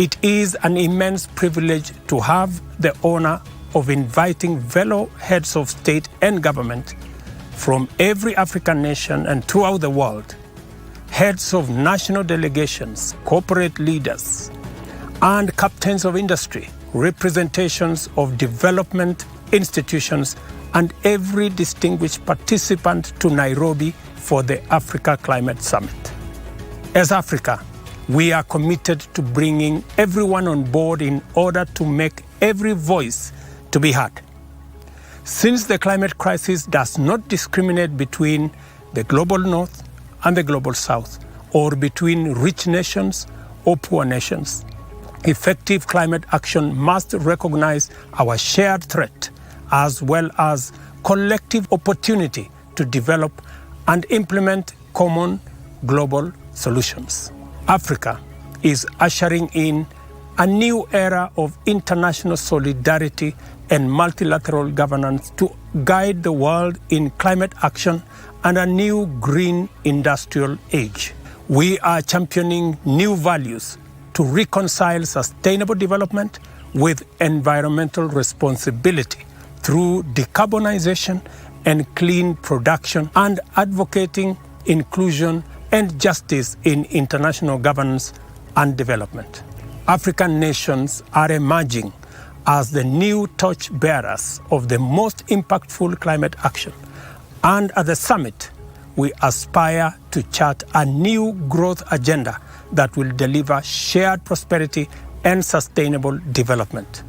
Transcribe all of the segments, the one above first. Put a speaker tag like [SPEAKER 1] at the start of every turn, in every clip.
[SPEAKER 1] It is an immense privilege to have the honor of inviting fellow heads of state and government from every African nation and throughout the world, heads of national delegations, corporate leaders, and captains of industry, representations of development institutions, and every distinguished participant to Nairobi for the Africa Climate Summit. As Africa, we are committed to bringing everyone on board in order to make every voice to be heard. Since the climate crisis does not discriminate between the global north and the global south, or between rich nations or poor nations, effective climate action must recognize our shared threat as well as collective opportunity to develop and implement common global solutions. Africa is ushering in a new era of international solidarity and multilateral governance to guide the world in climate action and a new green industrial age. We are championing new values to reconcile sustainable development with environmental responsibility through decarbonization and clean production, and advocating inclusion and justice in international governance and development. African nations are emerging as the new torch-bearers of the most impactful climate action. And at the summit, we aspire to chart a new growth agenda that will deliver shared prosperity and sustainable development.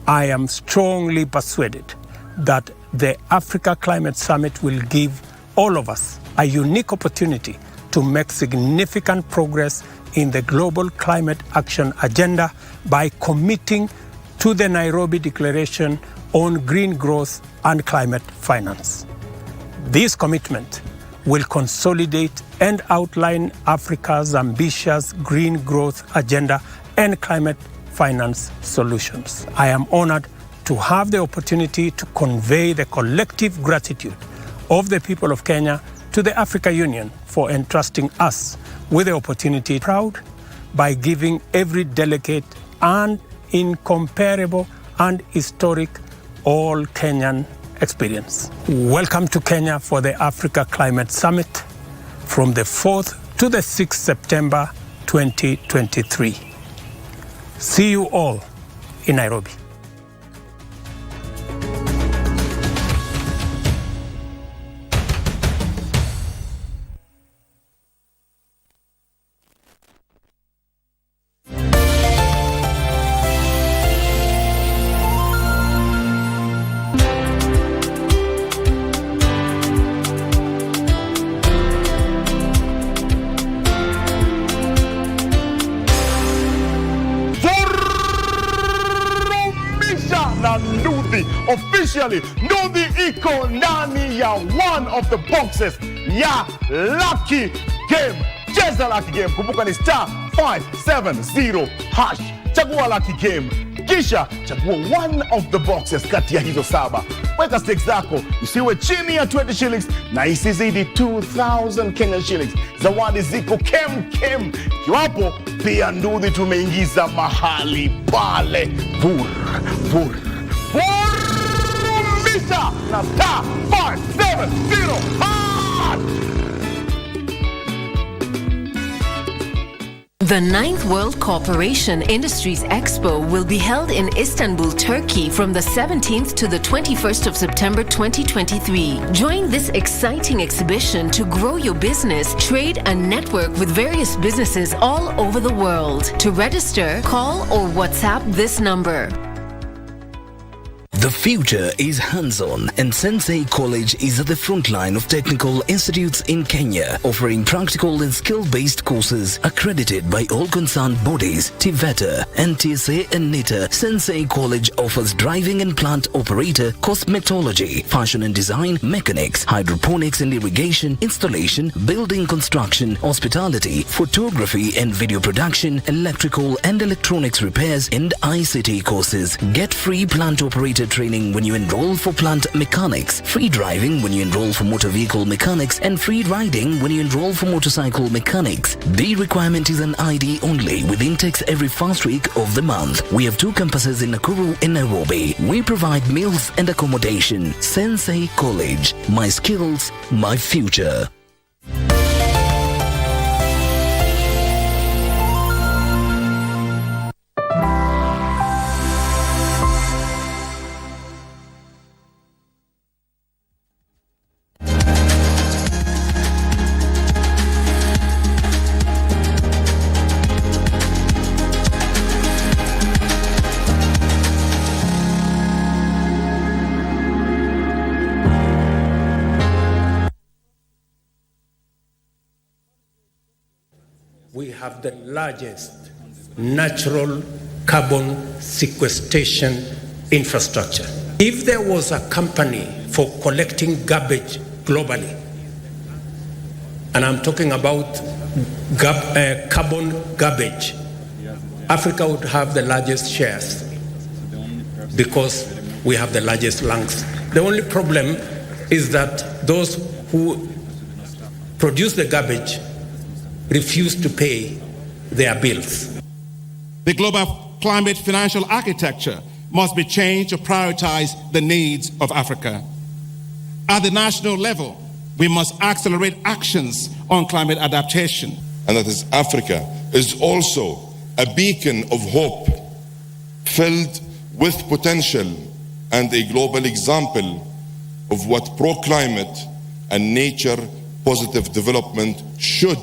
[SPEAKER 1] I am strongly persuaded that the Africa Climate Summit will give all of us a unique opportunity to make significant progress in the global climate action agenda by committing to the Nairobi Declaration on Green Growth and Climate Finance. This commitment will consolidate and outline Africa's ambitious green growth agenda and climate finance solutions. I am honored to have the opportunity to convey the collective gratitude of the people of Kenya to the Africa Union for entrusting us with the opportunity, proud by giving every delegate an incomparable and historic all-Kenyan experience. Welcome to Kenya for the Africa Climate Summit from the 4th to the 6th September 2023. See you all in Nairobi.
[SPEAKER 2] Officially, Nudhi iko ndani ya one of the boxes ya Lucky Game. Cheza Lucky Game. Kumbuka ni *570#. Chagua Lucky Game. Kisha chagua one of the boxes kati ya hizo 7. Weka stakes zako, usiwe chini ya 20 shillings na isizidi 2000 Kenyan shillings. Zawadi ziko kem. Kiwapo pia Nudhi tumeingiza mahali pale. Vur. Now *570#.
[SPEAKER 3] The 9th World Cooperation Industries Expo will be held in Istanbul, Turkey from the 17th to the 21st of September 2023. Join this exciting exhibition to grow your business, trade and network with various businesses all over the world. To register, call or WhatsApp this number.
[SPEAKER 4] The future is hands-on, and Sensei College is at the front line of technical institutes in Kenya, offering practical and skill-based courses accredited by all concerned bodies, TVETA, NTSA and NITA. Sensei College offers driving and plant operator, cosmetology, fashion and design, mechanics, hydroponics and irrigation, installation, building construction, hospitality, photography and video production, electrical and electronics repairs, and ICT courses. Get free plant operator training when you enroll for plant mechanics, free driving when you enroll for motor vehicle mechanics, and free riding when you enroll for motorcycle mechanics. The requirement is an ID only with intakes every first week of the month. We have 2 campuses in Nakuru and Nairobi. We provide meals and accommodation. Sensei College. My skills, my future.
[SPEAKER 1] We have the largest natural carbon sequestration infrastructure. If there was a company for collecting garbage globally, and I'm talking about carbon garbage, Africa would have the largest shares because we have the largest lungs. The only problem is that those who produce the garbage refuse to pay their bills.
[SPEAKER 5] The global climate financial architecture must be changed to prioritize the needs of Africa. At the national level, we must accelerate actions on climate adaptation.
[SPEAKER 6] And that is Africa is also a beacon of hope, filled with potential and a global example of what pro-climate and nature-positive development should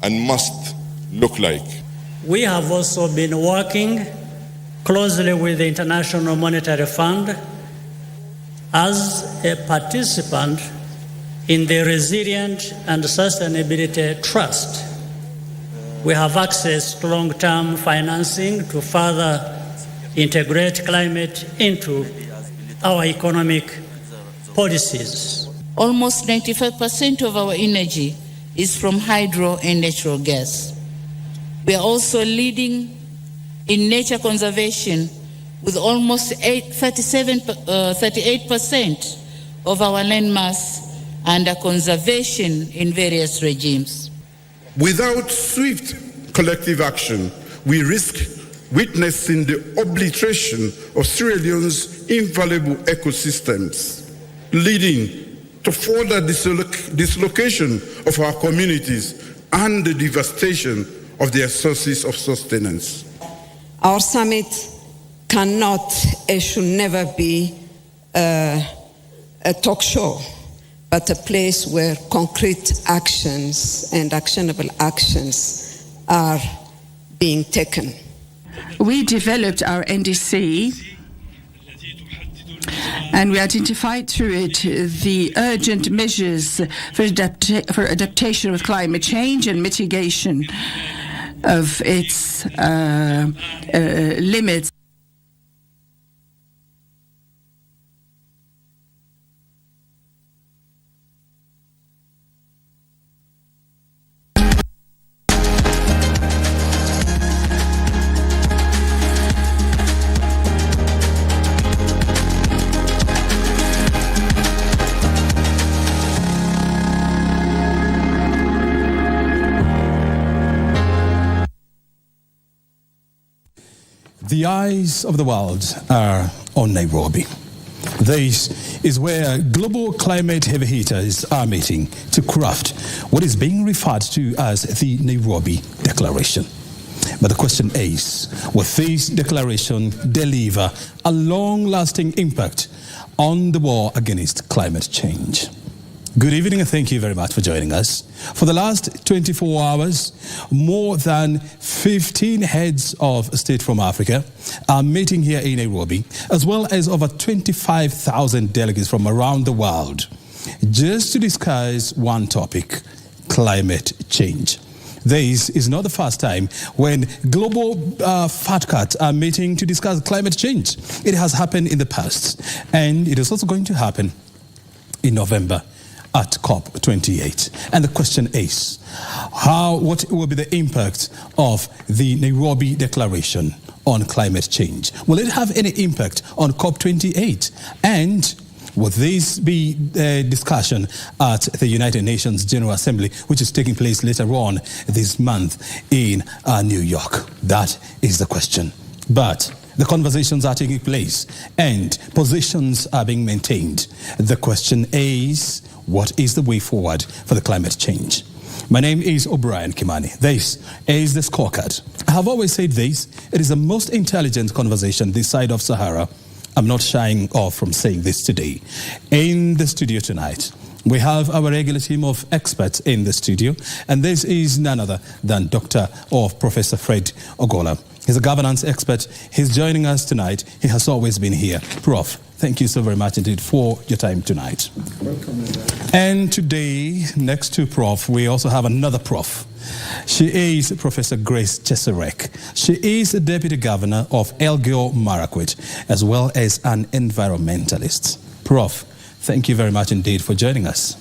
[SPEAKER 6] and must look like.
[SPEAKER 7] We have also been working closely with the International Monetary Fund as a participant in the Resilient and Sustainability Trust. We have access to long-term financing to further integrate climate into our economic policies.
[SPEAKER 8] Almost 95% of our energy is from hydro and natural gas. We are also leading in nature conservation with almost 38% of our landmass under conservation in various regimes.
[SPEAKER 9] Without swift collective action, we risk witnessing the obliteration of Sierra Leone's invaluable ecosystems, leading to further dislocation of our communities and the devastation of their sources of sustenance.
[SPEAKER 10] Our summit cannot and should never be a talk show, but a place where concrete actions and actionable actions are being taken.
[SPEAKER 11] We developed our NDC and we identified through it the urgent measures for adaptation with climate change and mitigation of its limits.
[SPEAKER 12] The eyes of the world are on Nairobi. This is where global climate heavy hitters are meeting to craft what is being referred to as the Nairobi Declaration. But the question is, will this declaration deliver a long-lasting impact on the war against climate change? Good evening and thank you very much for joining us. For the last 24 hours, more than 15 heads of state from Africa are meeting here in Nairobi, as well as over 25,000 delegates from around the world, just to discuss one topic: climate change. This is not the first time when global fat cats are meeting to discuss climate change. It has happened in the past, and it is also going to happen in November at COP28. And the question is, what will be the impact of the Nairobi Declaration on climate change? Will it have any impact on COP28? And will this be a discussion at the United Nations General Assembly, which is taking place later on this month in New York? That is the question. But the conversations are taking place and positions are being maintained. The question is, what is the way forward for the climate change? My name is O'Brien Kimani. This is the Scorecard. I have always said this, it is the most intelligent conversation this side of Sahara. I'm not shying off from saying this today. In the studio tonight, we have our regular team of experts in the studio, and this is none other than Professor Fred Ogola. He's a governance expert. He's joining us tonight. He has always been here. Prof, thank you so very much indeed for your time tonight. Welcome. And today, next to Prof, we also have another Prof. She is Professor Grace Cheserek. She is a Deputy Governor of Elgeyo Marakwet, as well as an environmentalist. Prof, thank you very much indeed for joining us.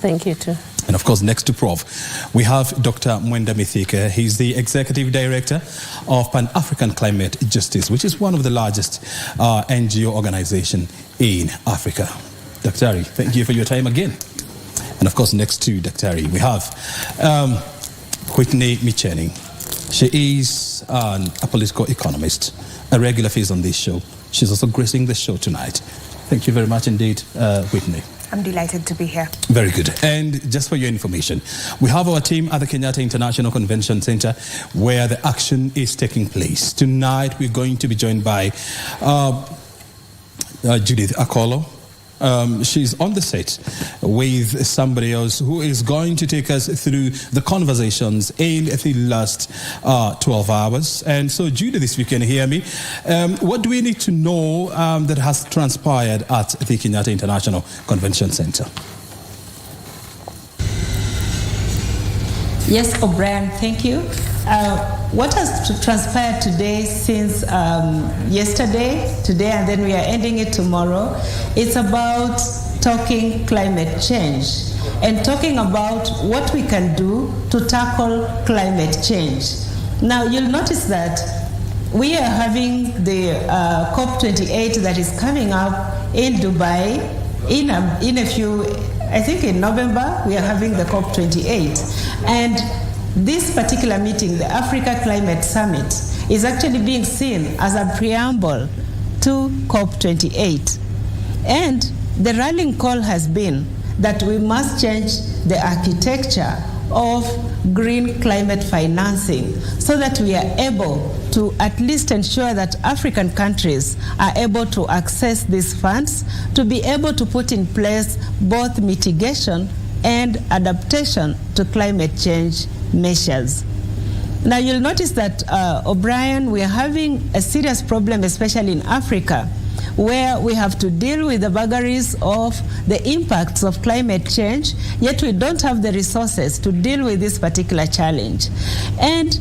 [SPEAKER 13] Thank you too.
[SPEAKER 12] And of course, next to Prof, we have Dr. Mwenda Mithika. He's the Executive Director of Pan-African Climate Justice, which is one of the largest NGO organizations in Africa. Dr. Ari, thank you for your time again. And of course, next to Dr. Ari, we have Whitney Michening. She is a political economist, a regular face on this show. She's also gracing the show tonight. Thank you very much indeed, Whitney.
[SPEAKER 14] I'm delighted to be here.
[SPEAKER 12] Very good. And just for your information, we have our team at the Kenyatta International Convention Center where the action is taking place. Tonight, we're going to be joined by Judith Akolo. She's on the set with somebody else who is going to take us through the conversations in the last 12 hours. And so, Judith, if you can hear me, what do we need to know that has transpired at the Kenyatta International Convention Center?
[SPEAKER 15] Yes, O'Brien, thank you. What has transpired today since yesterday, today, and then we are ending it tomorrow, it's about talking climate change and talking about what we can do to tackle climate change. Now, you'll notice that we are having the COP28 that is coming up in Dubai in a few, I think in November, we are having the COP28. And this particular meeting, the Africa Climate Summit, is actually being seen as a preamble to COP28. And the rallying call has been that we must change the architecture of green climate financing so that we are able to at least ensure that African countries are able to access these funds to be able to put in place both mitigation and adaptation to climate change measures. Now you'll notice that, O'Brien, we are having a serious problem, especially in Africa, where we have to deal with the vagaries of the impacts of climate change, yet we don't have the resources to deal with this particular challenge. And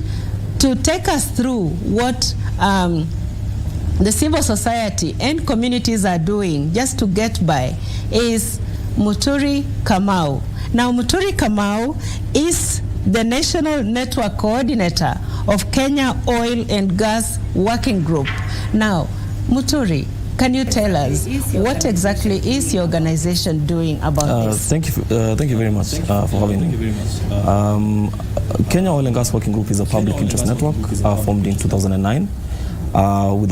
[SPEAKER 15] to take us through what the civil society and communities are doing just to get by is Muturi Kamau. Now, Muturi Kamau is the National Network Coordinator of Kenya Oil and Gas Working Group. Now, Muturi, can you tell us what exactly is your organization doing about this?
[SPEAKER 16] Thank you very much for having me. Kenya Oil and Gas Working Group is a public interest network formed in 2009. With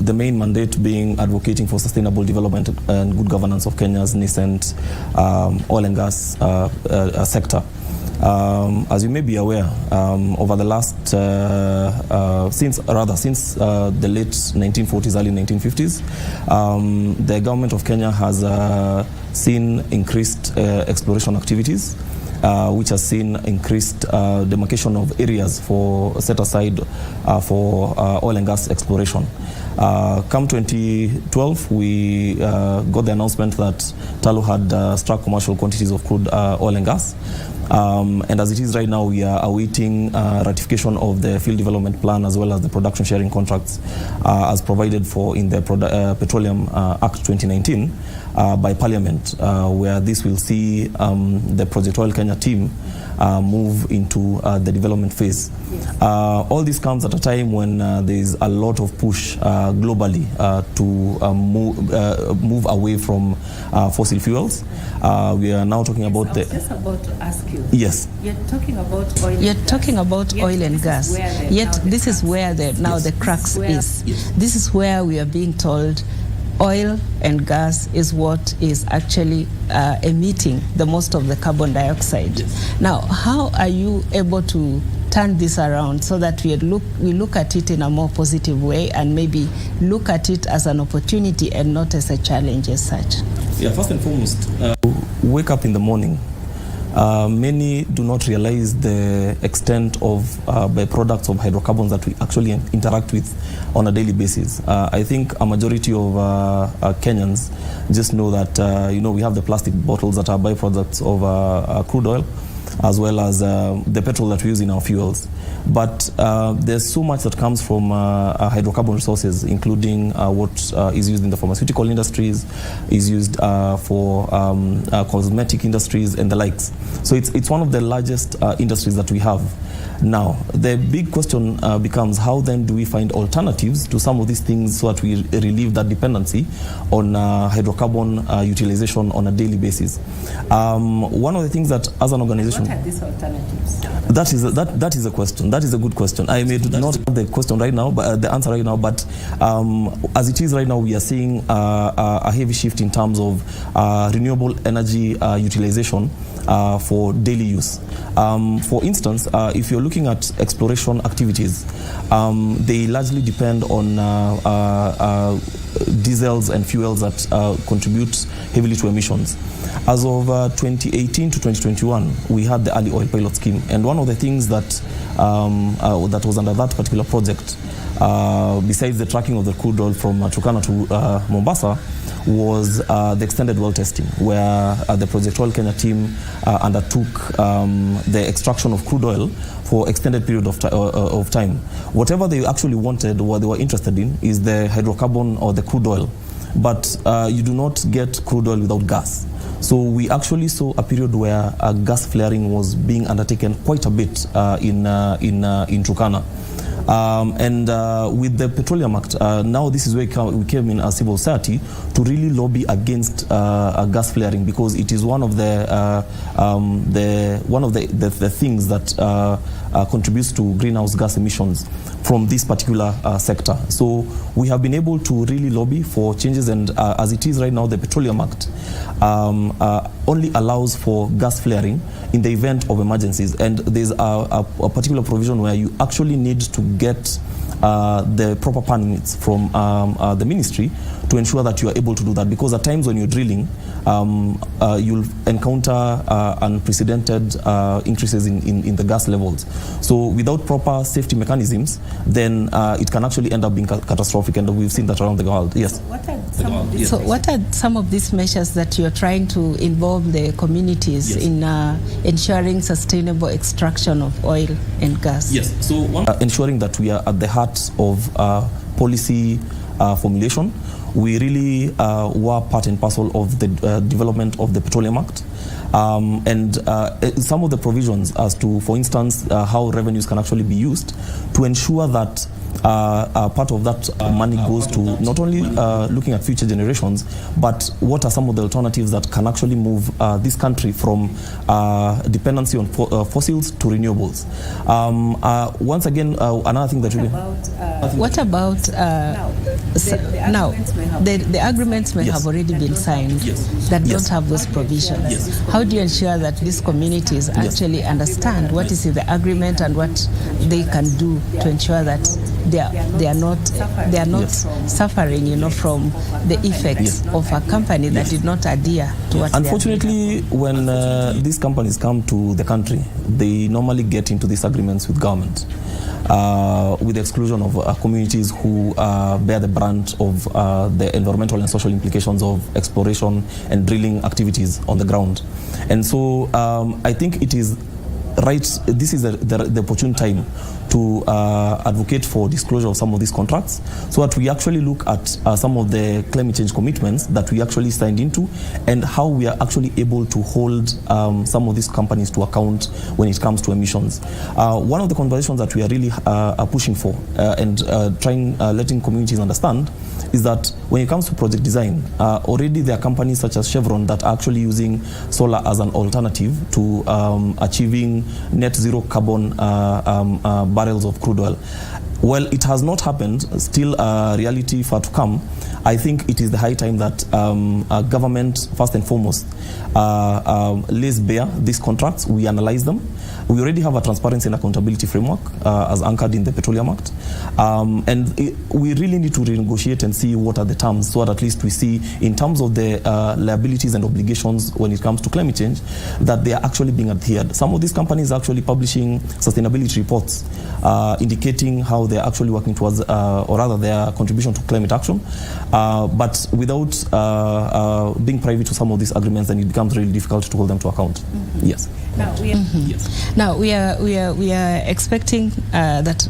[SPEAKER 16] the main mandate being advocating for sustainable development and good governance of Kenya's nascent oil and gas sector. As you may be aware, over the last, since the late 1940s, early 1950s, the government of Kenya has seen increased exploration activities, which has seen increased demarcation of areas set aside for oil and gas exploration. Come 2012, we got the announcement that Talu had struck commercial quantities of crude oil and gas. And as it is right now, we are awaiting ratification of the field development plan as well as the production sharing contracts as provided for in the Petroleum Act 2019 by Parliament, where this will see the Project Oil Kenya team move into the development phase. All this comes at a time when there is a lot of push globally to move away from fossil fuels. We are now talking about
[SPEAKER 15] I was just about to ask you.
[SPEAKER 16] Yes.
[SPEAKER 15] You're talking about oil and gas. Yet this is where the crux is.
[SPEAKER 16] Yes.
[SPEAKER 15] This is where we are being told oil and gas is what is actually emitting the most of the carbon dioxide.
[SPEAKER 16] Yes.
[SPEAKER 15] Now, how are you able to turn this around so that we look at it in a more positive way and maybe look at it as an opportunity and not as a challenge as such?
[SPEAKER 16] Yeah, first and foremost, wake up in the morning. Many do not realize the extent of byproducts of hydrocarbons that we actually interact with on a daily basis. I think a majority of Kenyans just know that we have the plastic bottles that are byproducts of crude oil, as well as the petrol that we use in our fuels. But there's so much that comes from hydrocarbon resources, including what is used in the pharmaceutical industries, is used for cosmetic industries and the likes. So it's one of the largest industries that we have. Now, the big question becomes, how then do we find alternatives to some of these things so that we relieve that dependency on hydrocarbon utilization on a daily basis? One of the things that as an organization...
[SPEAKER 15] What are these alternatives?
[SPEAKER 16] That is a question. That is a good question. I may not have the question right now, but the answer right now, but as it is right now, we are seeing a heavy shift in terms of renewable energy utilization for daily use. For instance, if you're looking at exploration activities, they largely depend on diesels and fuels that contribute heavily to emissions. As of 2018 to 2021, we had the early oil pilot scheme, and one of the things that that was under that particular project, besides the tracking of the crude oil from Turkana to Mombasa, was the extended well testing, where the Project Oil Kenya team undertook the extraction of crude oil for extended period of time. Whatever they actually wanted, what they were interested in, is the hydrocarbon or the crude oil. But you do not get crude oil without gas. So we actually saw a period where gas flaring was being undertaken quite a bit in Turkana. And with the Petroleum Act, now this is where we came in as civil society to really lobby against gas flaring, because it is one of the things that contributes to greenhouse gas emissions from this particular sector. So we have been able to really lobby for changes, and as it is right now, the Petroleum Act only allows for gas flaring in the event of emergencies, and there's a particular provision where you actually need to get the proper permits from the ministry to ensure that you are able to do that, because at times when you're drilling, you'll encounter unprecedented increases in the gas levels. So without proper safety mechanisms, then it can actually end up being catastrophic, and we've seen that around the world. Yes.
[SPEAKER 15] What are some of these measures that you're trying to involve the communities in ensuring sustainable extraction of oil and gas?
[SPEAKER 16] Yes. So ensuring that we are at the heart of policy formulation. We really were part and parcel of the development of the Petroleum Act. And some of the provisions as to, for instance, how revenues can actually be used to ensure that part of that money goes to not only looking at future generations, but what are some of the alternatives that can actually move this country from dependency on fossils to renewables. Once again, another thing that
[SPEAKER 15] what about the agreements may have already been signed that don't have those provisions. How do you ensure that these communities actually understand what is in the agreement and what they can do to ensure that they are not suffering, from the effects of a company that did not adhere to what?
[SPEAKER 16] Unfortunately, when these companies come to the country, they normally get into these agreements with government, with the exclusion of communities who bear the brunt of the environmental and social implications of exploration and drilling activities on the ground. And so I think it is right, this is the opportune time to advocate for disclosure of some of these contracts, so that we actually look at some of the climate change commitments that we actually signed into, and how we are actually able to hold some of these companies to account when it comes to emissions. One of the conversations that we are really pushing for and trying letting communities understand is that when it comes to project design, already there are companies such as Chevron that are actually using solar as an alternative to achieving net zero carbon barrels of crude oil. Well, it has not happened, still a reality far to come. I think it is the high time that government, first and foremost, lays bare these contracts, we analyze them. We already have a transparency and accountability framework as anchored in the Petroleum Act. We really need to renegotiate and see what are the terms, so that at least we see in terms of the liabilities and obligations when it comes to climate change, that they are actually being adhered. Some of these companies are actually publishing sustainability reports indicating how they are actually working towards, or rather their contribution to climate action. But without being privy to some of these agreements, then it becomes really difficult to hold them to account. Mm-hmm. Yes.
[SPEAKER 15] Now we are expecting that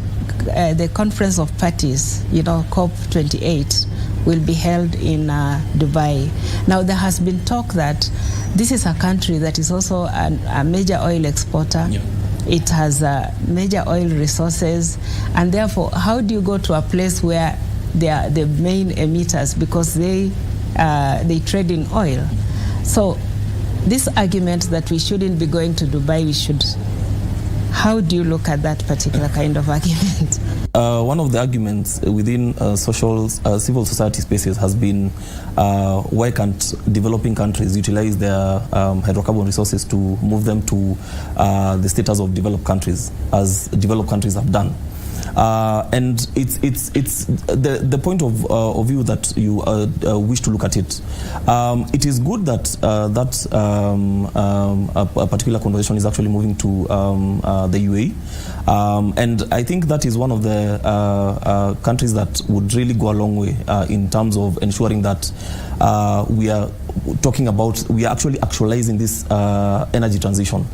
[SPEAKER 15] the Conference of Parties, COP28, will be held in Dubai. Now there has been talk that this is a country that is also a major oil exporter. Yeah. It has major oil resources, and therefore, how do you go to a place where they are the main emitters, because they trade in oil? So this argument that we shouldn't be going to Dubai, we should. How do you look at that particular kind of argument?
[SPEAKER 16] One of the arguments within civil society spaces has been why can't developing countries utilize their hydrocarbon resources to move them to the status of developed countries, as developed countries have done. And it's the point of view that you wish to look at it. It is good that a particular conversation is actually moving to the UAE, and I think that is one of the countries that would really go a long way in terms of ensuring that we are actually actualizing this energy transition.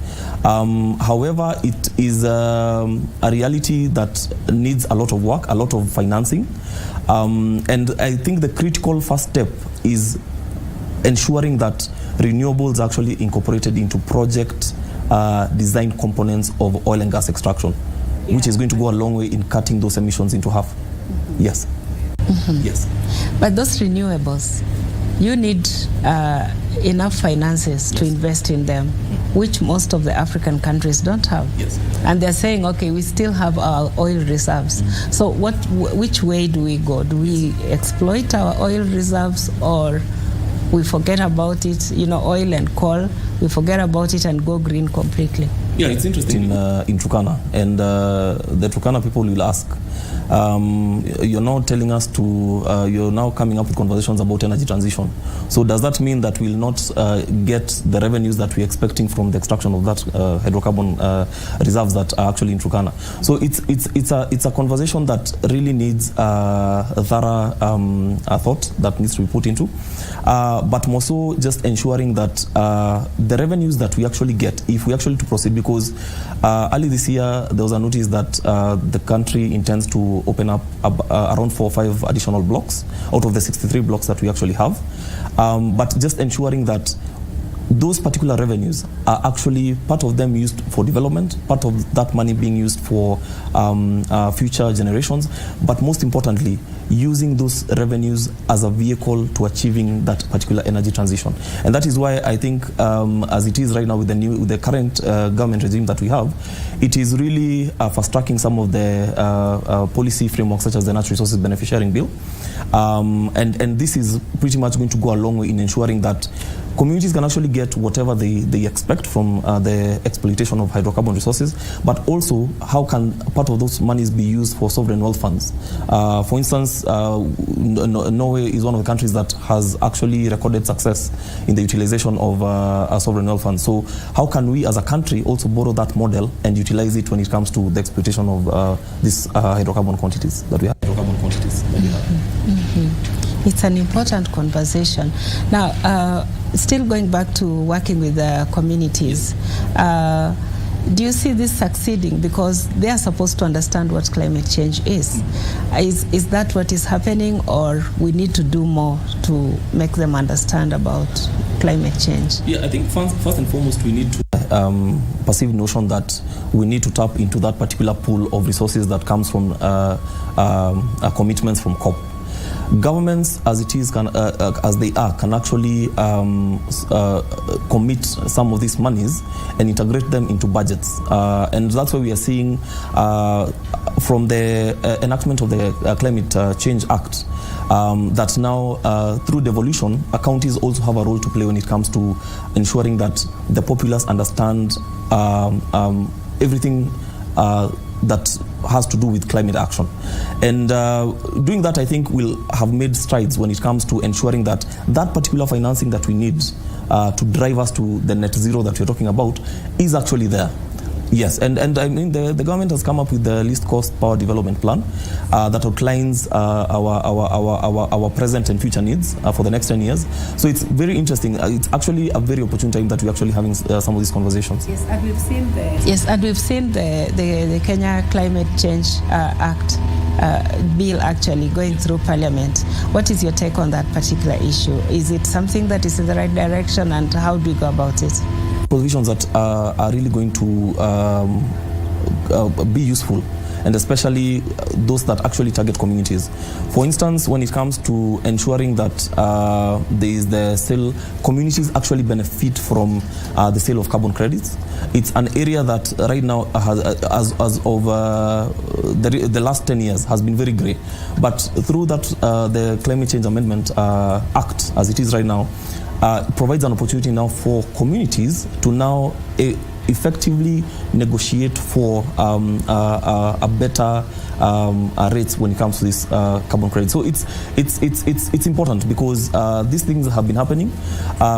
[SPEAKER 16] However, it is a reality that needs a lot of work, a lot of financing, and I think the critical first step is ensuring that renewables are actually incorporated into project design components of oil and gas extraction, which is going to go a long way in cutting those emissions into half. Mm-hmm. Yes. Mm-hmm. Yes.
[SPEAKER 15] But those renewables, you need enough finances to invest in them, which most of the African countries don't have. Yes. And they're saying, okay, we still have our oil reserves. Mm-hmm. So which way do we go? Do we exploit our oil reserves, or we forget about it, oil and coal, we forget about it and go green completely?
[SPEAKER 16] Yeah, it's interesting in Turkana, and the Turkana people will ask, you're now telling us you're now coming up with conversations about energy transition. So does that mean that we'll not get the revenues that we're expecting from the extraction of that hydrocarbon reserves that are actually in Turkana? So it's a conversation that really needs a thorough thought that needs to be put into, but more so just ensuring that the revenues that we actually get, if we actually to proceed, because early this year there was a notice that the country intends to open up around 4 or 5 additional blocks out of the 63 blocks that we actually have, but just ensuring that those particular revenues are actually part of them used for development, part of that money being used for future generations, but most importantly, using those revenues as a vehicle to achieving that particular energy transition. And that is why I think, as it is right now with the current government regime that we have, it is really fast-tracking some of the policy frameworks, such as the Natural Resources Benefit Sharing Bill. And this is pretty much going to go a long way in ensuring that communities can actually get whatever they expect from the exploitation of hydrocarbon resources, but also how can part of those monies be used for sovereign wealth funds. For instance, Norway is one of the countries that has actually recorded success in the utilization of sovereign wealth funds. So how can we as a country also borrow that model and utilize it when it comes to the exploitation of these hydrocarbon quantities that we have?
[SPEAKER 15] Mm-hmm. It's an important conversation. Now, still going back to working with the communities, do you see this succeeding? Because they are supposed to understand what climate change is. Is that what is happening, or we need to do more to make them understand about climate change?
[SPEAKER 16] Yeah, I think first and foremost we need to perceive notion that we need to tap into that particular pool of resources that comes from commitments from COP. Governments, as it is, as they are, can actually commit some of these monies and integrate them into budgets, and that's why we are seeing from the enactment of the Climate Change Act that now, through devolution, counties also have a role to play when it comes to ensuring that the populace understand everything that has to do with climate action. And doing that, I think, will have made strides when it comes to ensuring that that particular financing that we need to drive us to the net zero that we're talking about is actually there. Yes, and I mean the government has come up with the least cost power development plan that outlines our present and future needs for the next 10 years. So it's very interesting. It's actually a very opportune time that we're actually having some of these conversations.
[SPEAKER 15] Yes, and we've seen the Kenya Climate Change Act bill actually going through Parliament. What is your take on that particular issue? Is it something that is in the right direction, and how do you go about it?
[SPEAKER 16] Provisions that are really going to be useful, and especially those that actually target communities. For instance, when it comes to ensuring that there is the sale, communities actually benefit from the sale of carbon credits. It's an area that right now, as over the last 10 years, has been very grey. But through that, the Climate Change Amendment Act, as it is right now, provides an opportunity now for communities to now effectively negotiate for a better rates when it comes to this carbon credit. So it's important because these things have been happening.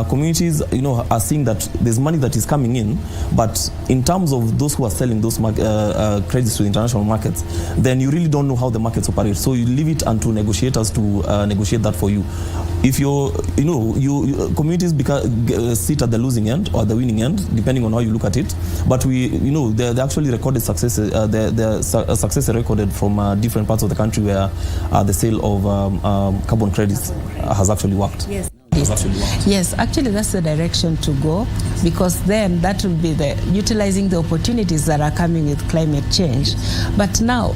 [SPEAKER 16] Communities, are seeing that there's money that is coming in, but in terms of those who are selling those credits to the international markets, then you really don't know how the markets operate. So you leave it unto negotiators to negotiate that for you. If communities sit at the losing end or the winning end, depending on how you look at it. But they actually recorded successes. The success recorded from different parts of the country where the sale of carbon credits has actually worked.
[SPEAKER 15] Yes. Yes, actually that's the direction to go, because then that will be utilizing the opportunities that are coming with climate change. But now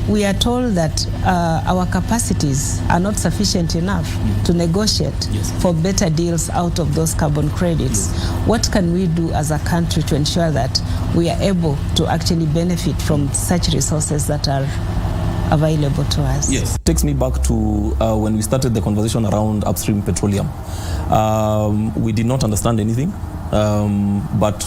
[SPEAKER 15] we are told that our capacities are not sufficient enough to negotiate for better deals out of those carbon credits. What can we do as a country to ensure that we are able to actually benefit from such resources that are available to us?
[SPEAKER 16] Yes. It takes me back to when we started the conversation around upstream petroleum. We did not understand anything, but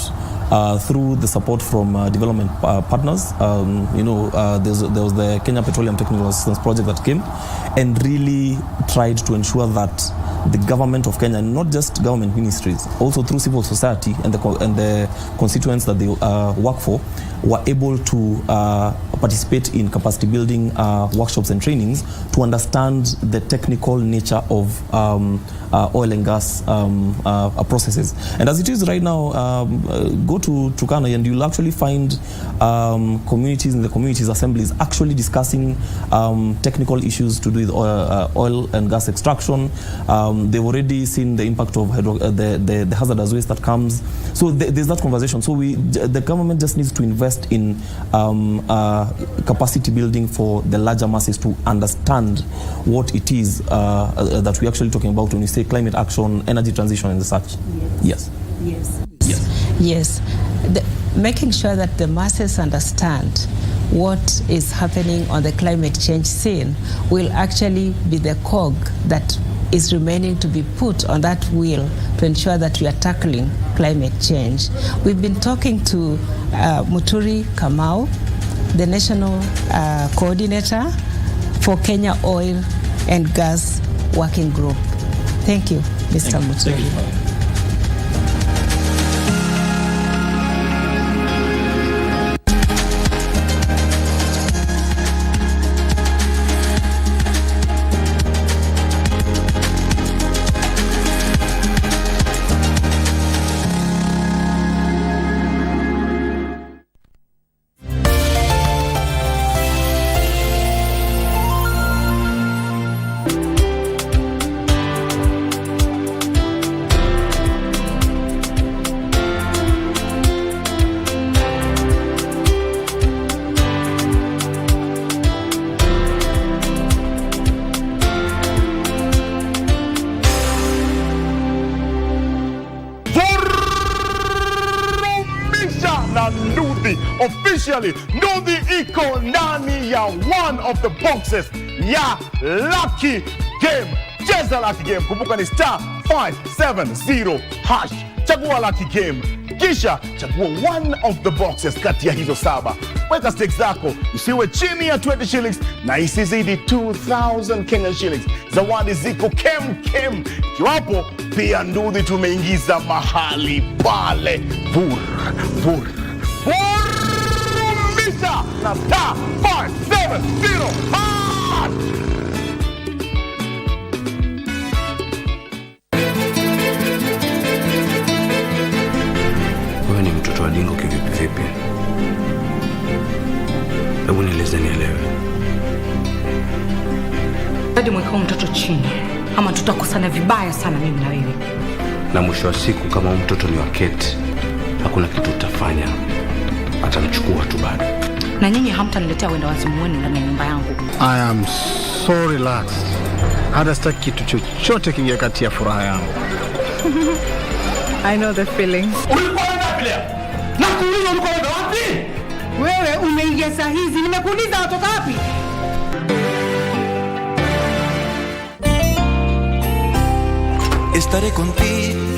[SPEAKER 16] through the support from development partners, there was the Kenya Petroleum Technical Assistance Project that came and really tried to ensure that the government of Kenya, not just government ministries, also through civil society and the constituents that they work for, were able to participate in capacity building workshops and trainings to understand the technical nature of oil and gas processes. And as it is right now, go to Turkana and you'll actually find communities in the communities assemblies actually discussing technical issues to do with oil and gas extraction. They've already seen the impact of the hazardous waste that comes. So there's that conversation. So the government just needs to invest in capacity building for the larger masses to understand what it is that we're actually talking about when we say climate action, energy transition and such. Yes.
[SPEAKER 15] Making sure that the masses understand what is happening on the climate change scene will actually be the cog that is remaining to be put on that wheel to ensure that we are tackling climate change. We've been talking to Muturi Kamau, the National Coordinator for Kenya Oil and Gas Working Group. Thank you, Mr. Muturi.
[SPEAKER 16] Thank you.
[SPEAKER 2] officially Nduthi iko ndani ya one of the boxes ya Lucky Game. Cheza Lucky Game. Kumbuka ni star 570 hash. Chagua Lucky Game. Kisha chagua one of the boxes kati ya hizo 7. Weka stakes zako usiwe chini ya 20 shillings na isizidi 2,000 Kenyan shillings. Zawadi ziko kem. Kiwapo pia Nduthi tumeingiza mahali pale. Vurumisha na star 570 hash.
[SPEAKER 13] Wewe ni mtoto wa dingo kivipi? Hebu nieleze nielewe.
[SPEAKER 14] Hadi mwekao mtoto chini ama tutakosana vibaya sana mimi na wewe.
[SPEAKER 13] Na mwisho wa siku kama mtoto ni wa Kate, hakuna kitu utafanya. Atamchukua tu bado.
[SPEAKER 14] Na nyinyi hamtaniletea wenda wazimu wenu ndani ya nyumba yangu.
[SPEAKER 17] I am so relaxed. Hata sitaki kitu chochote kingia kati ya furaha yangu.
[SPEAKER 18] I know the feeling.
[SPEAKER 2] Ulikuwa wapi leo? Nakuuliza ulikuwa wapi?
[SPEAKER 14] Wewe umeingia saa hizi, nimekuuliza watoka wapi?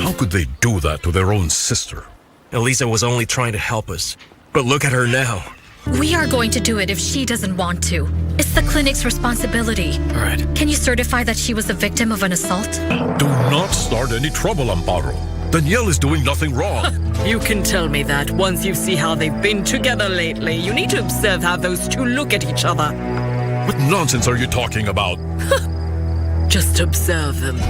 [SPEAKER 19] How could they do that to their own sister?
[SPEAKER 20] Elisa was only trying to help us, but look at her now.
[SPEAKER 21] We are going to do it if she doesn't want to. It's the clinic's responsibility.
[SPEAKER 20] All right.
[SPEAKER 21] Can you certify that she was the victim of an assault?
[SPEAKER 19] Do not start any trouble, Amparo. Danielle is doing nothing wrong.
[SPEAKER 22] You can tell me that once you see how they've been together lately. You need to observe how those two look at each other.
[SPEAKER 19] What nonsense are you talking about?
[SPEAKER 22] Just observe them.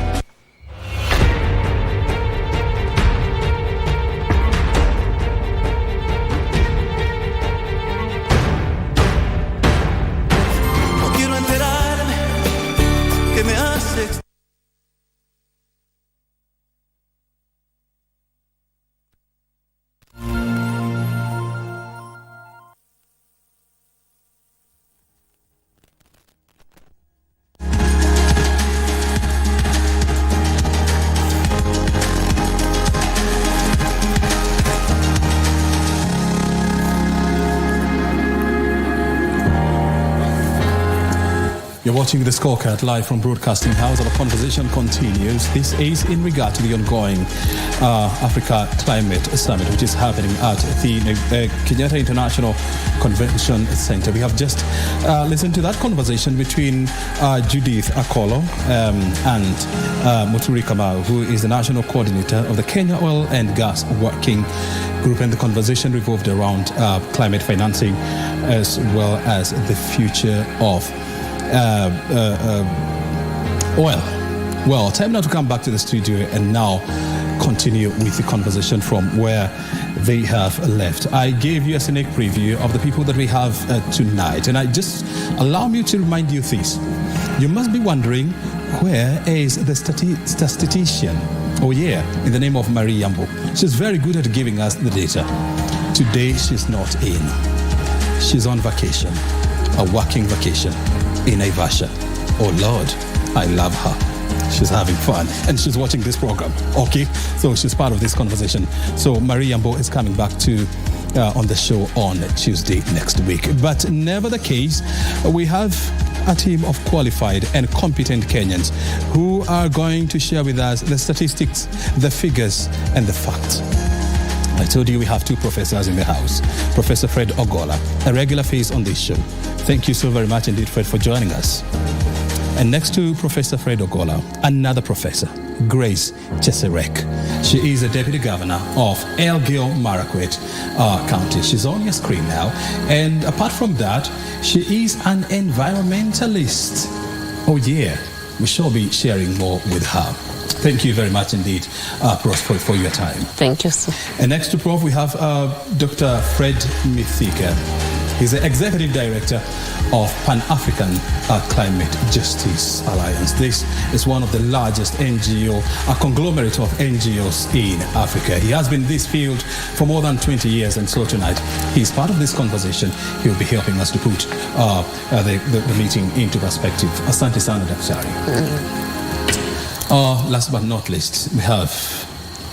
[SPEAKER 12] You're watching the Scorecard live from Broadcasting House. Our conversation continues. This is in regard to the ongoing Africa Climate Summit, which is happening at the Kenyatta International Convention Center. We have just listened to that conversation between Judith Akolo and Muturi Kamau, who is the national coordinator of the Kenya Oil and Gas Working Group. And the conversation revolved around climate financing as well as the future of oil. Well, time now to come back to the studio and now continue with the conversation from where they have left. I gave you a sneak preview of the people that we have tonight, and I just allow me to remind you this. You must be wondering, where is the statistician? Oh yeah, in the name of Marie Yambo. She's very good at giving us the data. Today she's not in. She's on vacation, a working vacation in Naivasha. Oh Lord, I love her. She's having fun and she's watching this program. Okay, so she's part of this conversation. So Marie Yambo is coming back to on the show on Tuesday next week. But never the case, we have a team of qualified and competent Kenyans who are going to share with us the statistics, the figures, and the facts. I told you we have two professors in the house. Professor Fred Ogola, a regular face on this show. Thank you so very much indeed, Fred, for joining us. And next to Professor Fred Ogola, another professor, Grace Cheserek. She is the Deputy Governor of Elgeyo-Marakwet County. She's on your screen now. And apart from that, she is an environmentalist. Oh yeah, we shall be sharing more with her. Thank you very much indeed, Prof, for your time.
[SPEAKER 23] Thank you, sir.
[SPEAKER 12] And next to Prof, we have Dr. Fred Mithika. He's the Executive Director of Pan-African Climate Justice Alliance. This is one of the largest NGO, a conglomerate of NGOs in Africa. He has been in this field for more than 20 years, and so tonight he's part of this conversation. He'll be helping us to put the meeting into perspective. Asante sana, Daktari. Last but not least, we have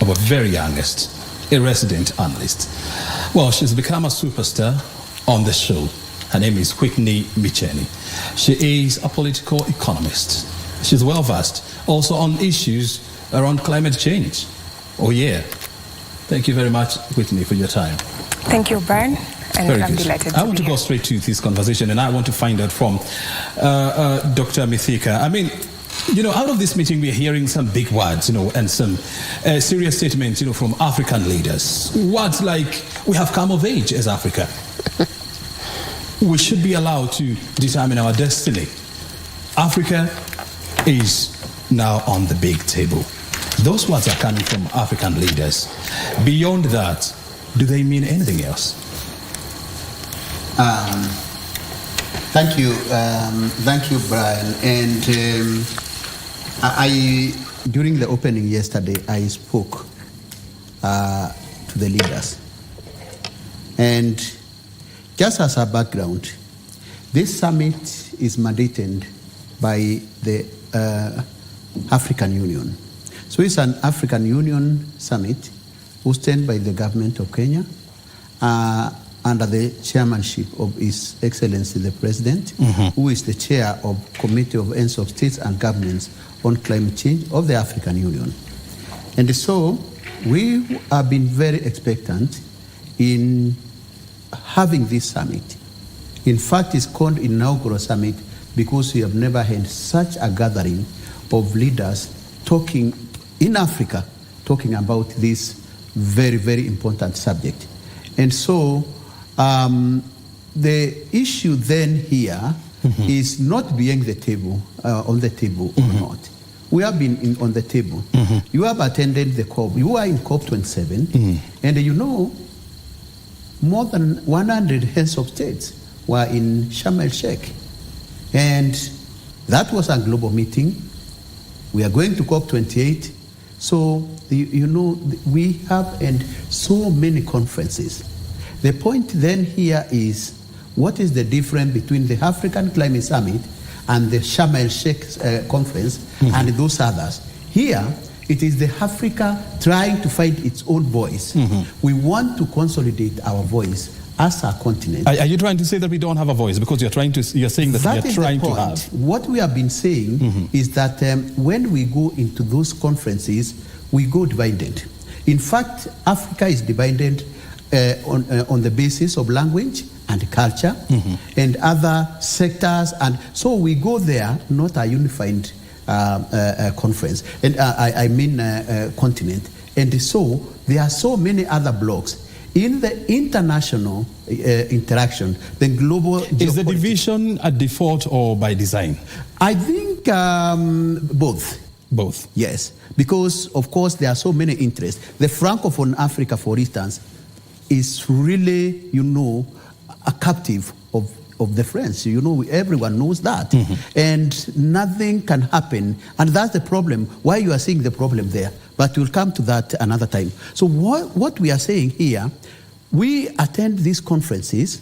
[SPEAKER 12] our very youngest, a resident analyst. Well, she's become a superstar on the show. Her name is Whitney Micheni. She is a political economist. She's well versed also on issues around climate change. Oh yeah. Thank you very much, Whitney, for your time.
[SPEAKER 3] Thank you, Brian. And
[SPEAKER 12] Very
[SPEAKER 3] I'm
[SPEAKER 12] good.
[SPEAKER 3] delighted
[SPEAKER 12] I want to go straight to this conversation, and I want to find out from Dr. Mithika. I mean, out of this meeting, we're hearing some big words, and some serious statements, from African leaders. Words like, we have come of age as Africa. We should be allowed to determine our destiny. Africa is now on the big table. Those words are coming from African leaders. Beyond that, do they mean anything else?
[SPEAKER 18] Thank you, Brian. And during the opening yesterday, I spoke to the leaders. And just as a background, this summit is mandated by the African Union. So it's an African Union summit hosted by the government of Kenya under the chairmanship of His Excellency the President, who is the chair of Committee of Heads of States and Governments on Climate Change of the African Union. And so we have been very expectant in having this summit. In fact, it's called inaugural summit because we have never had such a gathering of leaders talking in Africa, talking about this very, very important subject. And so the issue then here is not being the table, on the table or not. We have been on the table. You have attended the COP. You are in COP27, and more than 100 heads of states were in Sharm el-Sheikh. And that was a global meeting. We are going to COP28. So, we have and so many conferences. The point then here is, what is the difference between the African Climate Summit and the Sharm el-Sheikh conference and those others? Here, it is the Africa trying to find its own voice. We want to consolidate our voice as a continent.
[SPEAKER 12] Are you trying to say that we don't have a voice? Because you're saying that we are trying to have.
[SPEAKER 18] What we have been saying is that when we go into those conferences, we go divided. In fact, Africa is divided on the basis of language and culture and other sectors. And so we go there, not a unified conference, and I mean continent. And so there are so many other blocks. In the international interaction, the global
[SPEAKER 12] is the division a default or by design?
[SPEAKER 18] I think both.
[SPEAKER 12] Both?
[SPEAKER 18] Yes, because of course there are so many interests. The Francophone Africa, for instance, is really, a captive of the French. Everyone knows that. And nothing can happen. And that's the problem, why you are seeing the problem there. But we'll come to that another time. So what we are saying here, we attend these conferences.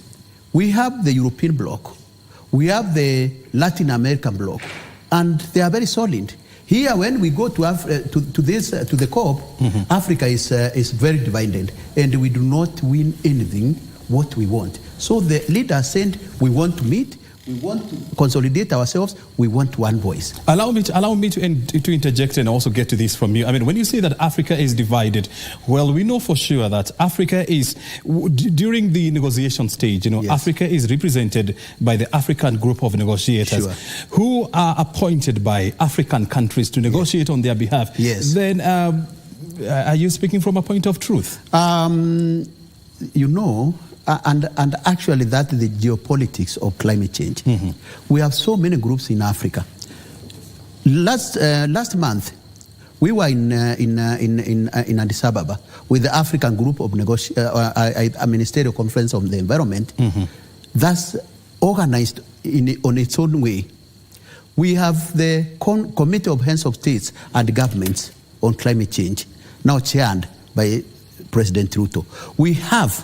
[SPEAKER 18] We have the European bloc. We have the Latin American bloc. And they are very solid. Here, when we go to the COP, Africa is very divided. And we do not win anything what we want. So the leaders said, we want to meet, we want to consolidate ourselves, we want one voice.
[SPEAKER 12] Allow me to interject and also get to this from you. I mean, when you say that Africa is divided, well, we know for sure that Africa is, during the negotiation stage, yes, Africa is represented by the African group of negotiators who are appointed by African countries to negotiate on their behalf.
[SPEAKER 18] Yes.
[SPEAKER 12] Then, are you speaking from a point of truth?
[SPEAKER 18] And actually that's the geopolitics of climate change. We have so many groups in Africa. Last month, we were in Addis Ababa with the African group of a ministerial conference on the environment. That's organized on its own way. We have the Committee of Heads of States and Governments on Climate Change, now chaired by President Ruto. We have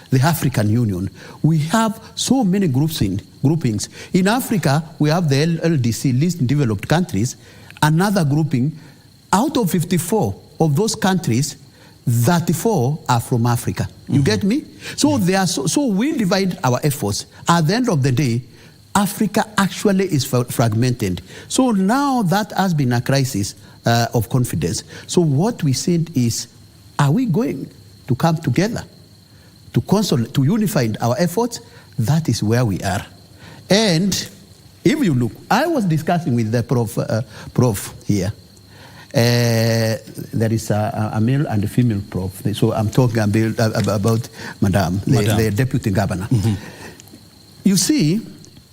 [SPEAKER 18] the African Union. We have so many groupings. In Africa, we have the LDC, Least Developed Countries, another grouping. Out of 54 of those countries, 34 are from Africa. You get me? So they are so we divide our efforts. At the end of the day, Africa actually is fragmented. So now that has been a crisis of confidence. So what we said is, are we going to come together to unify our efforts? That is where we are. And if you look, I was discussing with the prof here. There is a male and a female prof. So I'm talking about Madame, the deputy governor. You see,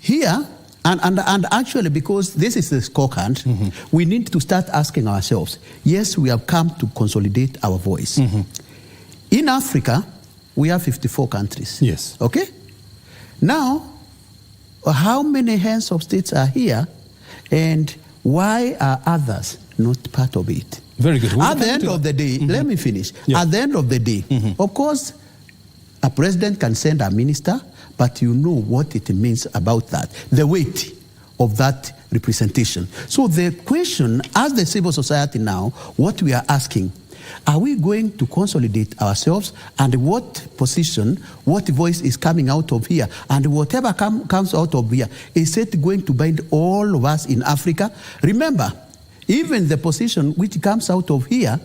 [SPEAKER 18] here, and actually because this is the scorecard, we need to start asking ourselves, yes, we have come to consolidate our voice. In Africa, we have 54 countries.
[SPEAKER 12] Yes.
[SPEAKER 18] Okay? Now, how many heads of states are here, and why are others not part of it?
[SPEAKER 12] Very good.
[SPEAKER 18] At the end of the day, let me finish. Yeah. At the end of the day, of course, a president can send a minister, but you know what it means about that, the weight of that representation. So the question, as the civil society now, what we are asking, are we going to consolidate ourselves, and what position, what voice is coming out of here, and whatever comes out of here, is it going to bind all of us in Africa? Remember, even the position which comes out of here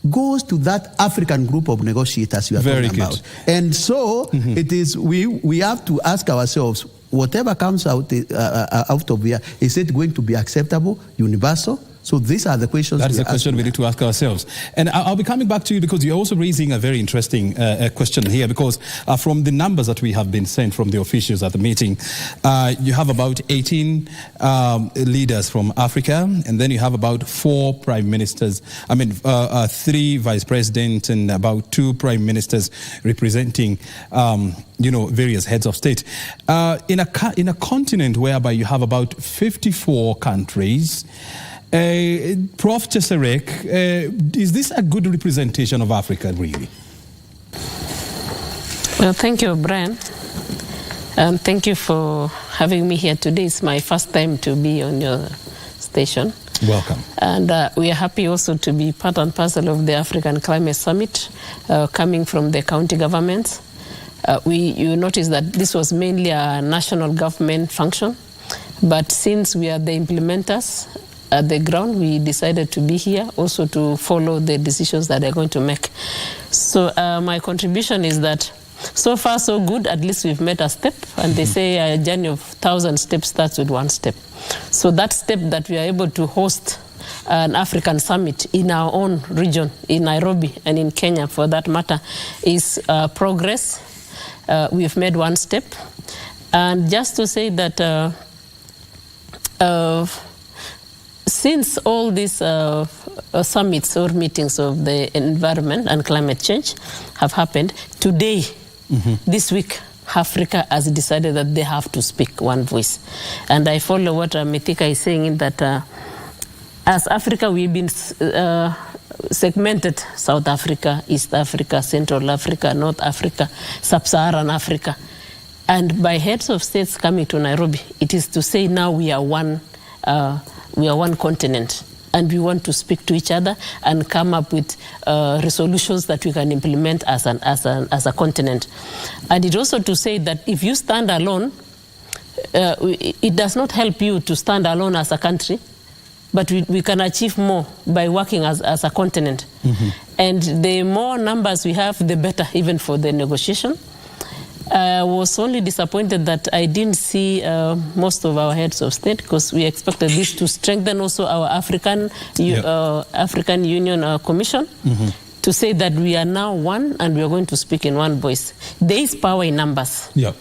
[SPEAKER 18] goes to that African group of negotiators you are talking about. And so it is, we have to ask ourselves, whatever comes out of here, is it going to be acceptable, universal? So these are the questions.
[SPEAKER 12] That is a question we need to ask ourselves. And I'll be coming back to you because you're also raising a very interesting question here, because from the numbers that we have been sent from the officials at the meeting, you have about 18 leaders from Africa, and then you have about 4 prime ministers, 3 vice presidents and about 2 prime ministers representing various heads of state. In a continent whereby you have about 54 countries, Prof. Cheserek, is this a good representation of Africa, really?
[SPEAKER 1] Well, thank you, Brian. And thank you for having me here today. It's my first time to be on your station.
[SPEAKER 12] Welcome.
[SPEAKER 1] And we are happy also to be part and parcel of the African Climate Summit, coming from the county governments. You notice that this was mainly a national government function, but since we are the implementers at the ground, we decided to be here also to follow the decisions that they're going to make. So my contribution is that so far so good, at least we've made a step, and they say a journey of 1,000 steps starts with one step. So that step that we are able to host an African summit in our own region, in Nairobi and in Kenya for that matter, is progress. We've made one step. And just to say that since all these summits or meetings of the environment and climate change have happened, today, this week, Africa has decided that they have to speak one voice. And I follow what Mithika is saying, in that as Africa, we've been segmented: South Africa, East Africa, Central Africa, North Africa, Sub-Saharan Africa. And by heads of states coming to Nairobi, it is to say now we are one continent, and we want to speak to each other and come up with resolutions that we can implement as a continent. And it also to say that if you stand alone, it does not help you to stand alone as a country, but we can achieve more by working as a continent. And the more numbers we have, the better, even for the negotiation. I was only disappointed that I didn't see most of our heads of state, because we expected this to strengthen also our African Union Commission, to say that we are now one and we are going to speak in one voice. There is power in numbers.
[SPEAKER 12] Yeah.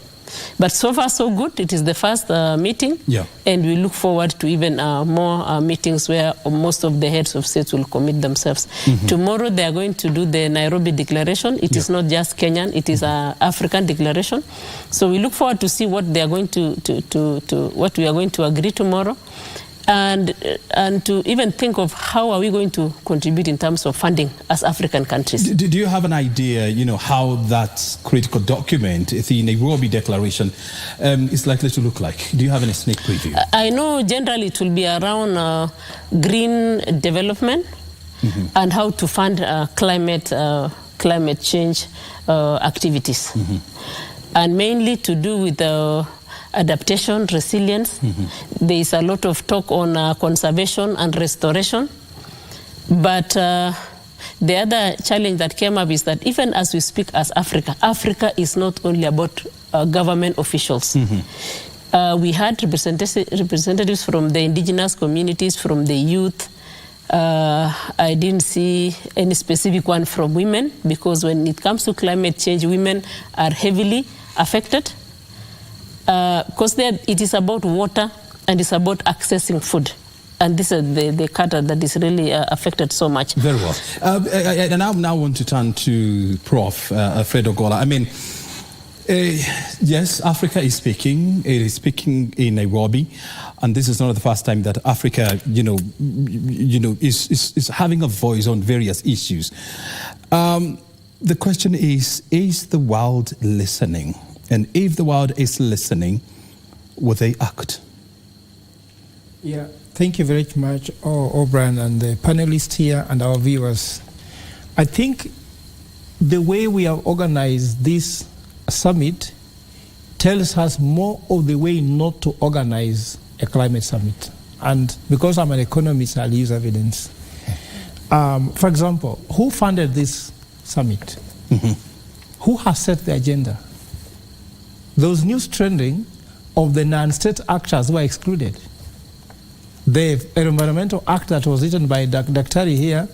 [SPEAKER 1] But so far so good. It is the first meeting, and we look forward to even more meetings where most of the heads of states will commit themselves. Tomorrow they are going to do the Nairobi Declaration. It is not just Kenyan, it is an African declaration. So we look forward to see what they are going what we are going to agree tomorrow, and to even think of how are we going to contribute in terms of funding as African countries.
[SPEAKER 12] Do you have an idea, how that critical document, the Nairobi Declaration, is likely to look like? Do you have any sneak preview?
[SPEAKER 1] I know generally it will be around green development, and how to fund climate change activities. And mainly to do with adaptation, resilience. There is a lot of talk on conservation and restoration. But the other challenge that came up is that even as we speak as Africa, Africa is not only about government officials. We had representatives from the indigenous communities, from the youth. I didn't see any specific one from women, because when it comes to climate change, women are heavily affected. Because it is about water and it's about accessing food. And this is the cadre that is really affected so much.
[SPEAKER 12] Very well. And I now want to turn to Prof. Fred Ogola. I mean, yes, Africa is speaking. It is speaking in Nairobi, and this is not the first time that Africa, is having a voice on various issues. The question is the world listening? And if the world is listening, will they act?
[SPEAKER 4] Yeah, thank you very much, O'Brien, and the panelists here and our viewers. I think the way we have organized this summit tells us more of the way not to organize a climate summit. And because I'm an economist, I'll use evidence. For example, who funded this summit? Who has set the agenda? Those news trending of the non-state actors were excluded. The Environmental Act that was written by Daktari here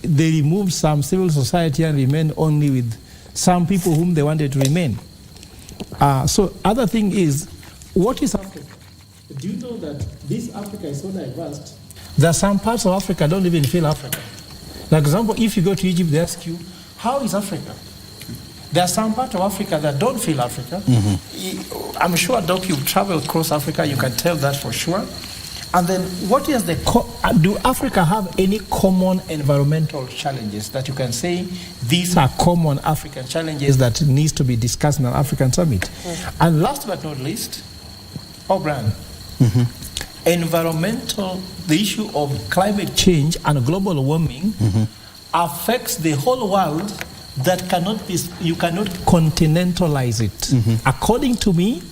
[SPEAKER 4] they removed some civil society and remained only with some people whom they wanted to remain. So other thing is, what is Africa? Do you know that this Africa is so diverse? There are some parts of Africa don't even feel Africa. For example, if you go to Egypt, they ask you, how is Africa? There are some parts of Africa that don't feel Africa. I'm sure, Doc, you've traveled across Africa, you can tell that for sure. And then what is do Africa have any common environmental challenges that you can say these are common African challenges that needs to be discussed in an African summit? And last but not least, O'Brien, the issue of climate change and global warming affects the whole world. You cannot continentalize it. According to me,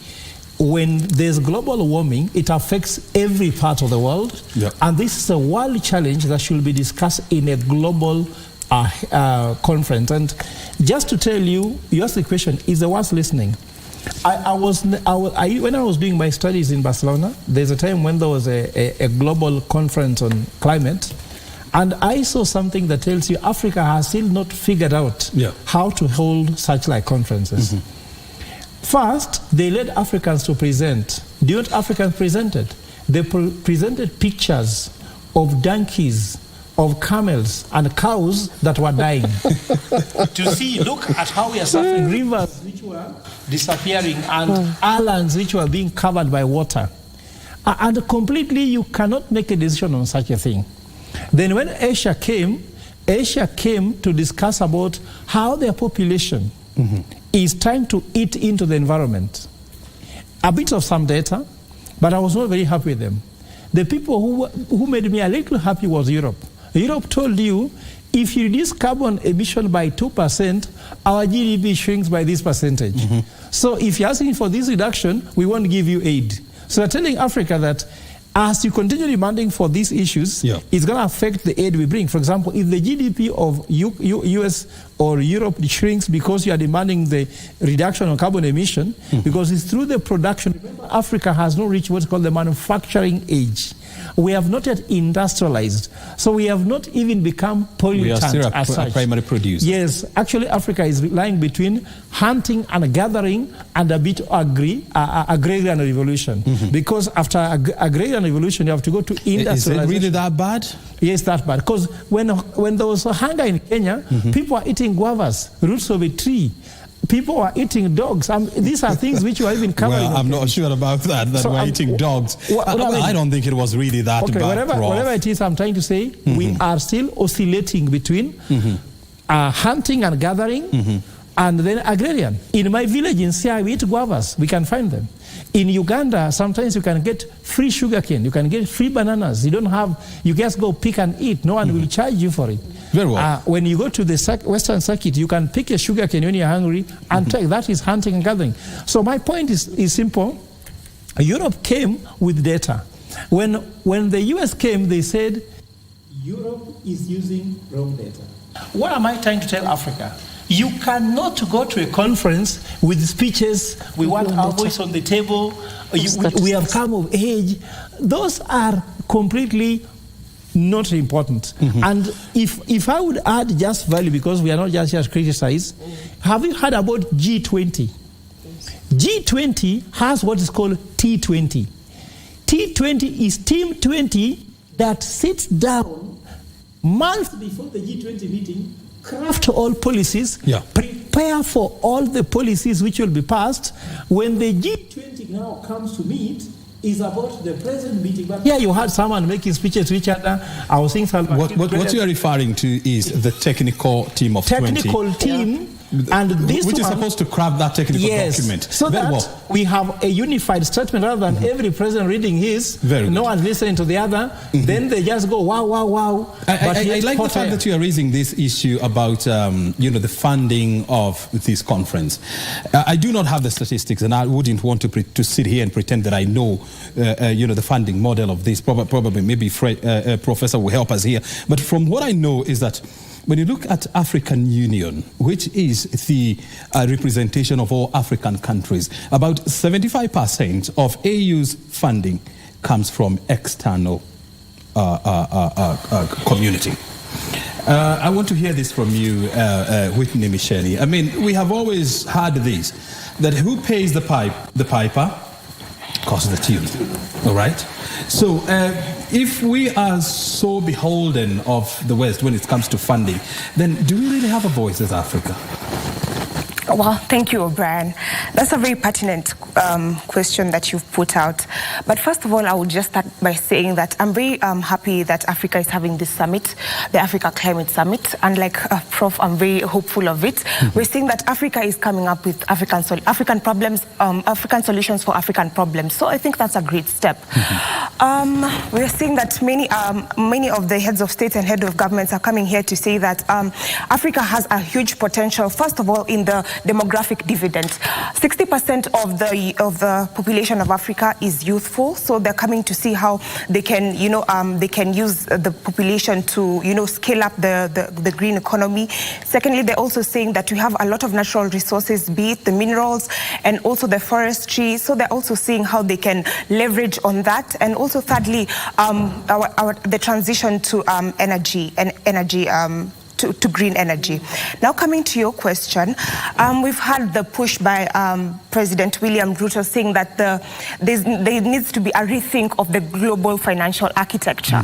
[SPEAKER 4] when there's global warming, it affects every part of the world. And this is a world challenge that should be discussed in a global conference. And just to tell you, you asked the question, is the world listening? When I was doing my studies in Barcelona, there's a time when there was a global conference on climate. And I saw something that tells you Africa has still not figured out how to hold such like conferences. First, they led Africans to present. Do you know what Africans presented? They presented pictures of donkeys, of camels, and cows that were dying. To see, look at how we are suffering. Rivers which were disappearing and islands which were being covered by water. And completely, you cannot make a decision on such a thing. Then when Asia came to discuss about how their population is trying to eat into the environment. A bit of some data, but I was not very happy with them. The people who made me a little happy was Europe. Europe told you, if you reduce carbon emission by 2%, our GDP shrinks by this percentage. So if you're asking for this reduction, we won't give you aid. So they're telling Africa that as you continue demanding for these issues, it's going to affect the aid we bring. For example, if the GDP of US or Europe shrinks because you are demanding the reduction of carbon emission, because it's through the production. Remember, Africa has not reached what's called the manufacturing age. We have not yet industrialized. So we have not even become pollutant. We are still a
[SPEAKER 12] primary producer.
[SPEAKER 4] Yes, actually Africa is lying between hunting and gathering and a bit agrarian revolution. Because after agrarian revolution, you have to go to industrialization.
[SPEAKER 12] Is it really that bad?
[SPEAKER 4] Yes, that bad. Because when there was hunger in Kenya, people are eating guavas, roots of a tree. People are eating dogs. These are things which you are even covering.
[SPEAKER 12] Well, I'm not sure about that so we're eating dogs. I don't think it was really that bad.
[SPEAKER 4] Whatever it is, I'm trying to say, we are still oscillating between hunting and gathering, and then agrarian. In my village in Siaya, we eat guavas. We can find them. In Uganda, sometimes you can get free sugarcane. You can get free bananas. You just go pick and eat. No one will charge you for it.
[SPEAKER 12] Very well.
[SPEAKER 4] When you go to the Western Circuit, you can pick a sugarcane when you're hungry and take. That is hunting and gathering. So my point is simple. Europe came with data. When the US came, they said, Europe is using wrong data. What am I trying to tell Africa? You cannot go to a conference with speeches, we want our voice on the table, we have come of age. Those are completely not important. And if I would add just value, because we are not just here to criticize, have you heard about G20? G20 has what is called T20. T20 is Team 20 that sits down months before the G20 meeting, craft all policies, prepare for all the policies which will be passed. When the G20 now comes to meet, is about the present meeting. But here you had someone making speeches to each other. I was saying
[SPEAKER 12] what you are referring to is the technical team of 20.
[SPEAKER 4] Technical team. And this
[SPEAKER 12] which is supposed to craft that technical document.
[SPEAKER 4] So that we have a unified statement rather than every president reading his, no one listening to the other, then they just go, wow, wow, wow.
[SPEAKER 12] I like the fact that you are raising this issue about the funding of this conference. I do not have the statistics, and I wouldn't want to sit here and pretend that I know the funding model of this. Probably maybe Professor will help us here. But from what I know is that when you look at African Union, which is the representation of all African countries, about 75% of AU's funding comes from external community. I want to hear this from you, Whitney Micheli. I mean, we have always had this, that who pays the piper costs the tune, all right? So if we are so beholden of the West when it comes to funding, then do we really have a voice as Africa?
[SPEAKER 3] Well, thank you, O'Brien. That's a very pertinent question that you've put out. But first of all, I would just start by saying that I'm very happy that Africa is having this summit, the Africa Climate Summit. And like Prof, I'm very hopeful of it. We're seeing that Africa is coming up with African solutions for African problems. So I think that's a great step. We're seeing that many of the heads of state and head of governments are coming here to say that Africa has a huge potential, first of all, in the demographic dividend. 60% of the population of Africa is youthful, so they're coming to see how they can, they can use the population to, scale up the green economy. Secondly, they're also saying that we have a lot of natural resources, be it the minerals and also the forestry. So they're also seeing how they can leverage on that. And also, thirdly, the transition to energy and energy. To green energy. Now, coming to your question, we've had the push by President William Ruto saying that there needs to be a rethink of the global financial architecture.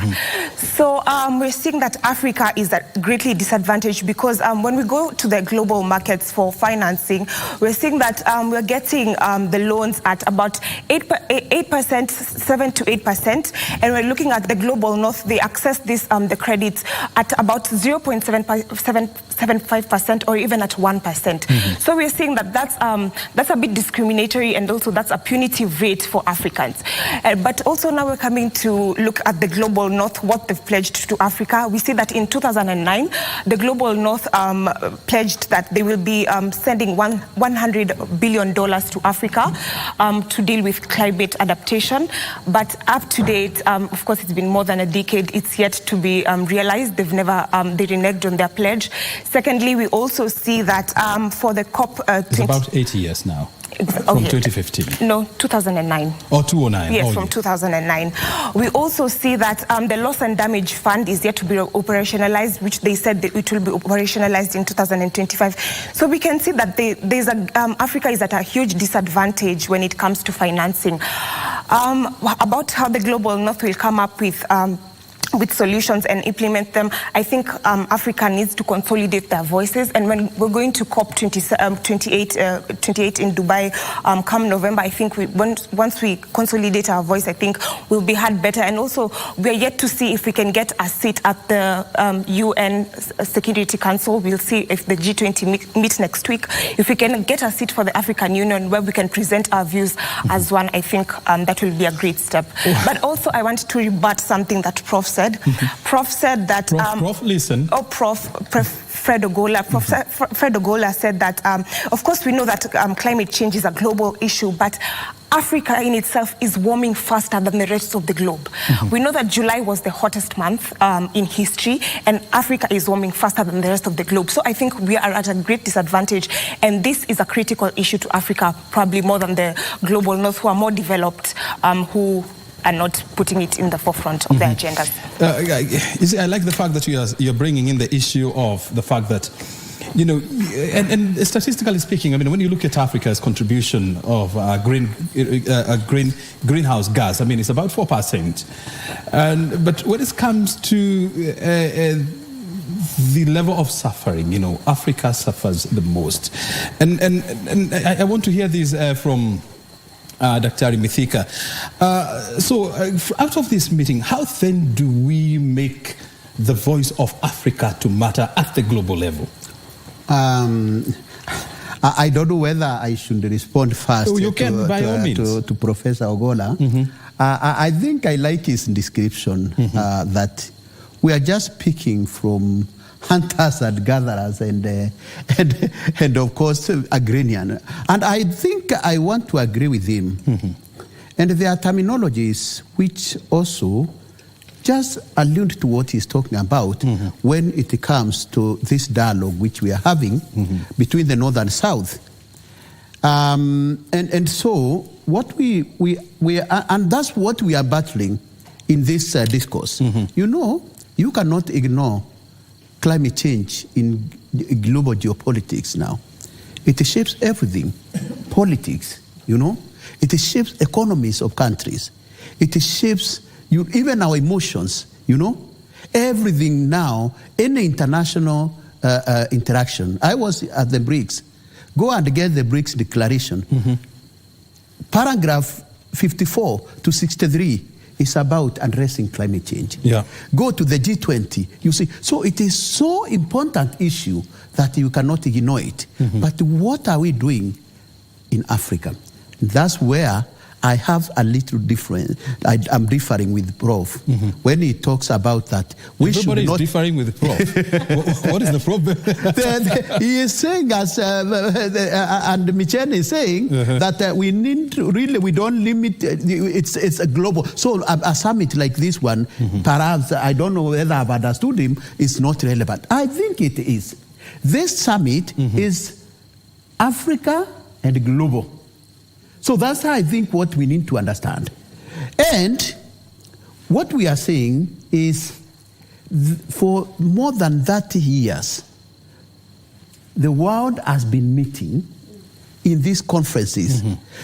[SPEAKER 3] So we're seeing that Africa is greatly disadvantaged because when we go to the global markets for financing, we're seeing that we're getting the loans at about 8%, 7 to 8%, and we're looking at the global north. They access this the credits at about 0.75% or even at 1%. So we're seeing that that's a bit discriminatory, and also that's a punitive rate for Africans. But also now we're coming to look at the global north, what they've pledged to Africa. We see that in 2009, the global north pledged that they will be sending $100 billion to Africa to deal with climate adaptation. But up to date, of course, it's been more than a decade. It's yet to be realized. They've never they reneged on their pledge. Secondly, we also see that for the COP...
[SPEAKER 12] it's about 80 years now. From 2015?
[SPEAKER 3] No, 2009.
[SPEAKER 12] Oh, 2009.
[SPEAKER 3] Yes, from 2009. We also see that the loss and damage fund is yet to be operationalized, which they said that it will be operationalized in 2025. So we can see that Africa is at a huge disadvantage when it comes to financing. About how the global north will come up with with solutions and implement them. I think Africa needs to consolidate their voices, and when we're going to COP 28 in Dubai come November, I think once we consolidate our voice, I think we'll be heard better. And also, we're yet to see if we can get a seat at the UN Security Council. We'll see if the G20 meet next week. If we can get a seat for the African Union where we can present our views as one, I think that will be a great step. But also, I want to rebut something that Prof said. Prof said that...
[SPEAKER 12] Prof, listen.
[SPEAKER 3] Oh, Fred Ogola. Fred Ogola said that, of course, we know that climate change is a global issue, but Africa in itself is warming faster than the rest of the globe. We know that July was the hottest month in history, and Africa is warming faster than the rest of the globe. So I think we are at a great disadvantage, and this is a critical issue to Africa, probably more than the global north, who are more developed, who are not putting it in the forefront of their agendas.
[SPEAKER 12] I like the fact that you're bringing in the issue of the fact that, you know, and statistically speaking, I mean, when you look at Africa's contribution of greenhouse gas, I mean, it's about 4%. But when it comes to the level of suffering, you know, Africa suffers the most. And I want to hear this from Dr. Mithika. So out of this meeting, how then do we make the voice of Africa to matter at the global level?
[SPEAKER 18] I don't know whether I should respond first
[SPEAKER 12] you can, by all means.
[SPEAKER 18] To Professor Ogola. I think I like his description that we are just picking from hunters and gatherers and of course agrarian. And I think I want to agree with him. And there are terminologies which also just allude to what he's talking about when it comes to this dialogue which we are having between the North and South. And so what we are, and that's what we are battling in this discourse. You know, you cannot ignore climate change in global geopolitics now. It shapes everything. Politics, you know. It shapes economies of countries. It shapes even our emotions, you know. Everything now, any international interaction. I was at the BRICS. Go and get the BRICS declaration. Paragraph 54 to 63 is about addressing climate change. Go to the G20, you see. So it is so important issue that you cannot ignore it. But what are we doing in Africa? That's where I have a little different. I'm differing with Prof. When he talks about that, we should not.
[SPEAKER 12] Everybody is differing with Prof. What is the problem?
[SPEAKER 18] He is saying, and Michelle is saying that we need to really, we don't limit. It's a global. So a summit like this one, perhaps I don't know whether I've understood him, is not relevant. I think it is. This summit is Africa and global. So that's, I think, what we need to understand. And what we are saying is for more than 30 years, the world has been meeting in these conferences.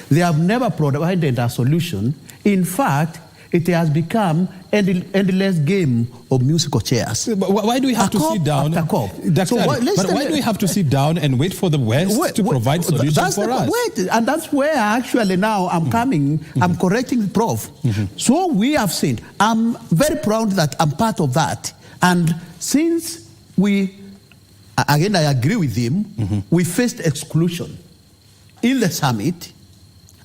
[SPEAKER 18] They have never provided a solution. In fact, it has become an endless game of musical chairs.
[SPEAKER 12] But why do we have to sit down? But why do we have to sit down and wait for the West to provide solutions for us?
[SPEAKER 18] And that's where actually now I'm coming, I'm correcting the Prof. So we have seen, I'm very proud that I'm part of that. And since we, again I agree with him, we faced exclusion in the summit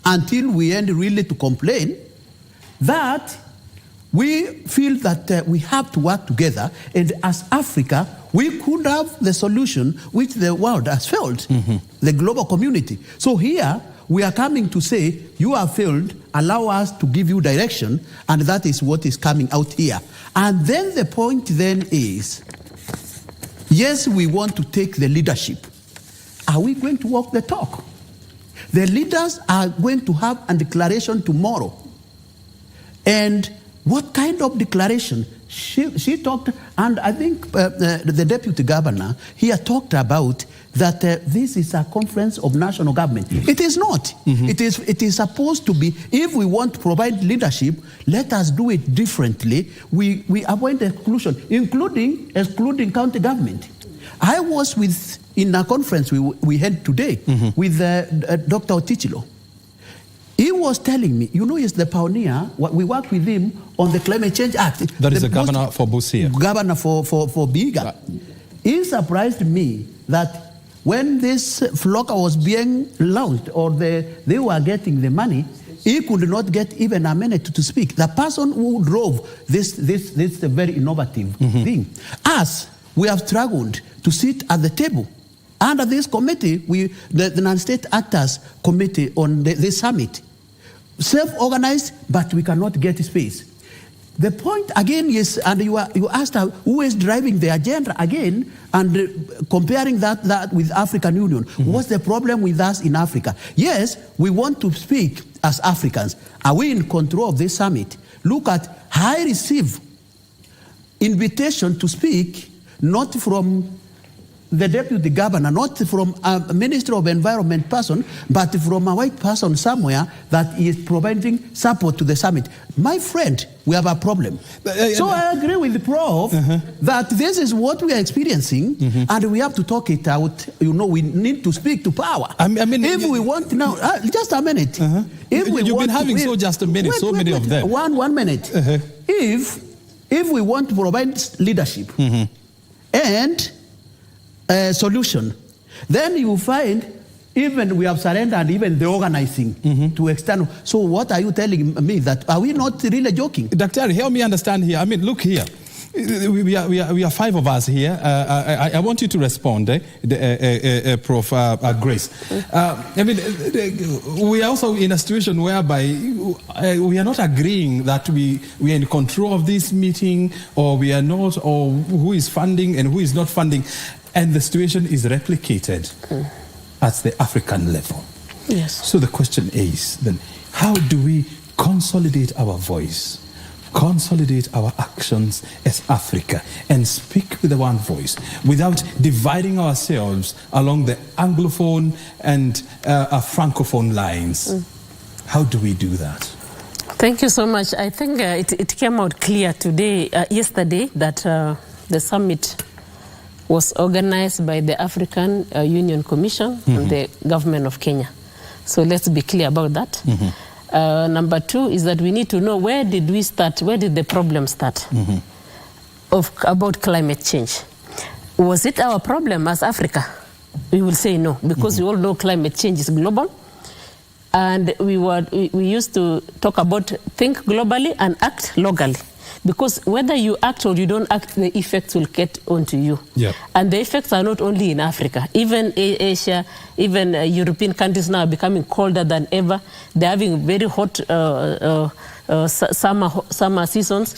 [SPEAKER 18] until we end really to complain that we feel that we have to work together, and as Africa, we could have the solution which the world has failed, the global community. So here, we are coming to say, you have failed, allow us to give you direction, and that is what is coming out here. And then the point then is, yes, we want to take the leadership. Are we going to walk the talk? The leaders are going to have a declaration tomorrow. And what kind of declaration She talked, and I think the deputy governor here talked about that this is a conference of national government. It is not. It is supposed to be, if we want to provide leadership, let us do it differently. We avoid exclusion, including excluding county government. I was in a conference we had today with Dr. Otichilo. He was telling me, he's the pioneer. We worked with him on the Climate Change Act.
[SPEAKER 12] That is the governor for Busia.
[SPEAKER 18] Governor for Biga. He surprised me that when this flocker was being launched, or they were getting the money, he could not get even a minute to speak. The person who drove this very innovative thing. Us, we have struggled to sit at the table. Under this committee, the non-state actors committee on this summit, self-organized, but we cannot get space. The point again is, and you asked who is driving the agenda again, and comparing that with African Union. What's the problem with us in Africa? Yes, we want to speak as Africans. Are we in control of this summit? Look at, I receive invitation to speak, not from the deputy governor, not from a minister of environment person, but from a white person somewhere that is providing support to the summit. My friend, we have a problem. So I agree with the Prof that this is what we are experiencing, and we have to talk it out. We need to speak to power. I mean, if we want now, just a minute. If we
[SPEAKER 12] You've been having just a minute, so many of them.
[SPEAKER 18] One minute. If we want to provide leadership and solution, then you find even we have surrendered even the organizing to external. So what are you telling me, that are we not really joking?
[SPEAKER 12] Dr. help me understand here. I mean, look here. We are five of us here. I want you to respond, Prof. Grace. I mean, we are also in a situation whereby we are not agreeing that we are in control of this meeting, or we are not, or who is funding and who is not funding. And the situation is replicated at the African level.
[SPEAKER 1] Yes.
[SPEAKER 12] So the question is then, how do we consolidate our voice, consolidate our actions as Africa, and speak with one voice without dividing ourselves along the Anglophone and Francophone lines? How do we do that?
[SPEAKER 1] Thank you so much. I think it came out clear yesterday, that the summit was organized by the African Union Commission and the government of Kenya. So let's be clear about that. Number two is that we need to know, where did we start? Where did the problem start about climate change? Was it our problem as Africa? We will say no, because we all know climate change is global. And we used to talk about think globally and act locally. Because whether you act or you don't act, the effects will get onto you.
[SPEAKER 12] Yep.
[SPEAKER 1] And the effects are not only in Africa. Even Asia, even European countries now are becoming colder than ever. They're having very hot summer seasons.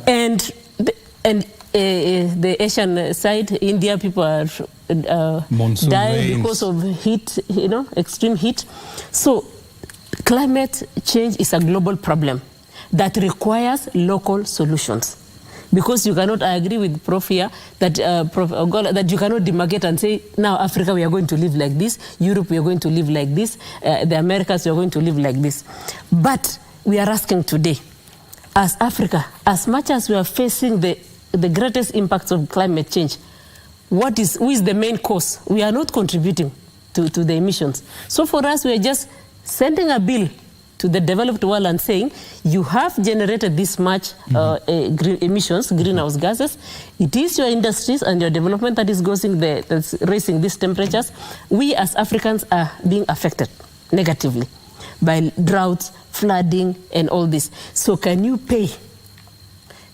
[SPEAKER 1] And the Asian side, India, people are dying because of heat, extreme heat. So climate change is a global problem that requires local solutions. Because you cannot, I agree with Prof here, that, that you cannot demarcate and say, now Africa, we are going to live like this, Europe, we are going to live like this, the Americas, we are going to live like this. But we are asking today, as Africa, as much as we are facing the greatest impacts of climate change, who is the main cause? We are not contributing to the emissions. So for us, we are just sending a bill to the developed world and saying, you have generated this much emissions, greenhouse gases. It is your industries and your development that is that's raising these temperatures. We as Africans are being affected negatively by droughts, flooding, and all this. So can you pay?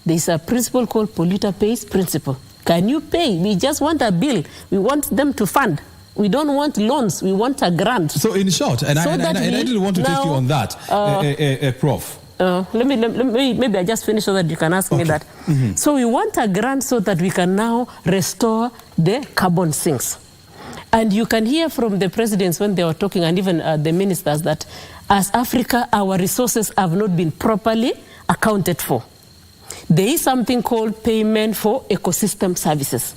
[SPEAKER 1] There's a principle called polluter pays principle. Can you pay? We just want a bill. We want them to fund. We don't want loans. We want a grant.
[SPEAKER 12] So in short, and I didn't want to take you on that, Prof.
[SPEAKER 1] Maybe I just finish so that you can ask me that. So we want a grant so that we can now restore the carbon sinks. And you can hear from the presidents when they were talking, and even the ministers, that as Africa, our resources have not been properly accounted for. There is something called payment for ecosystem services.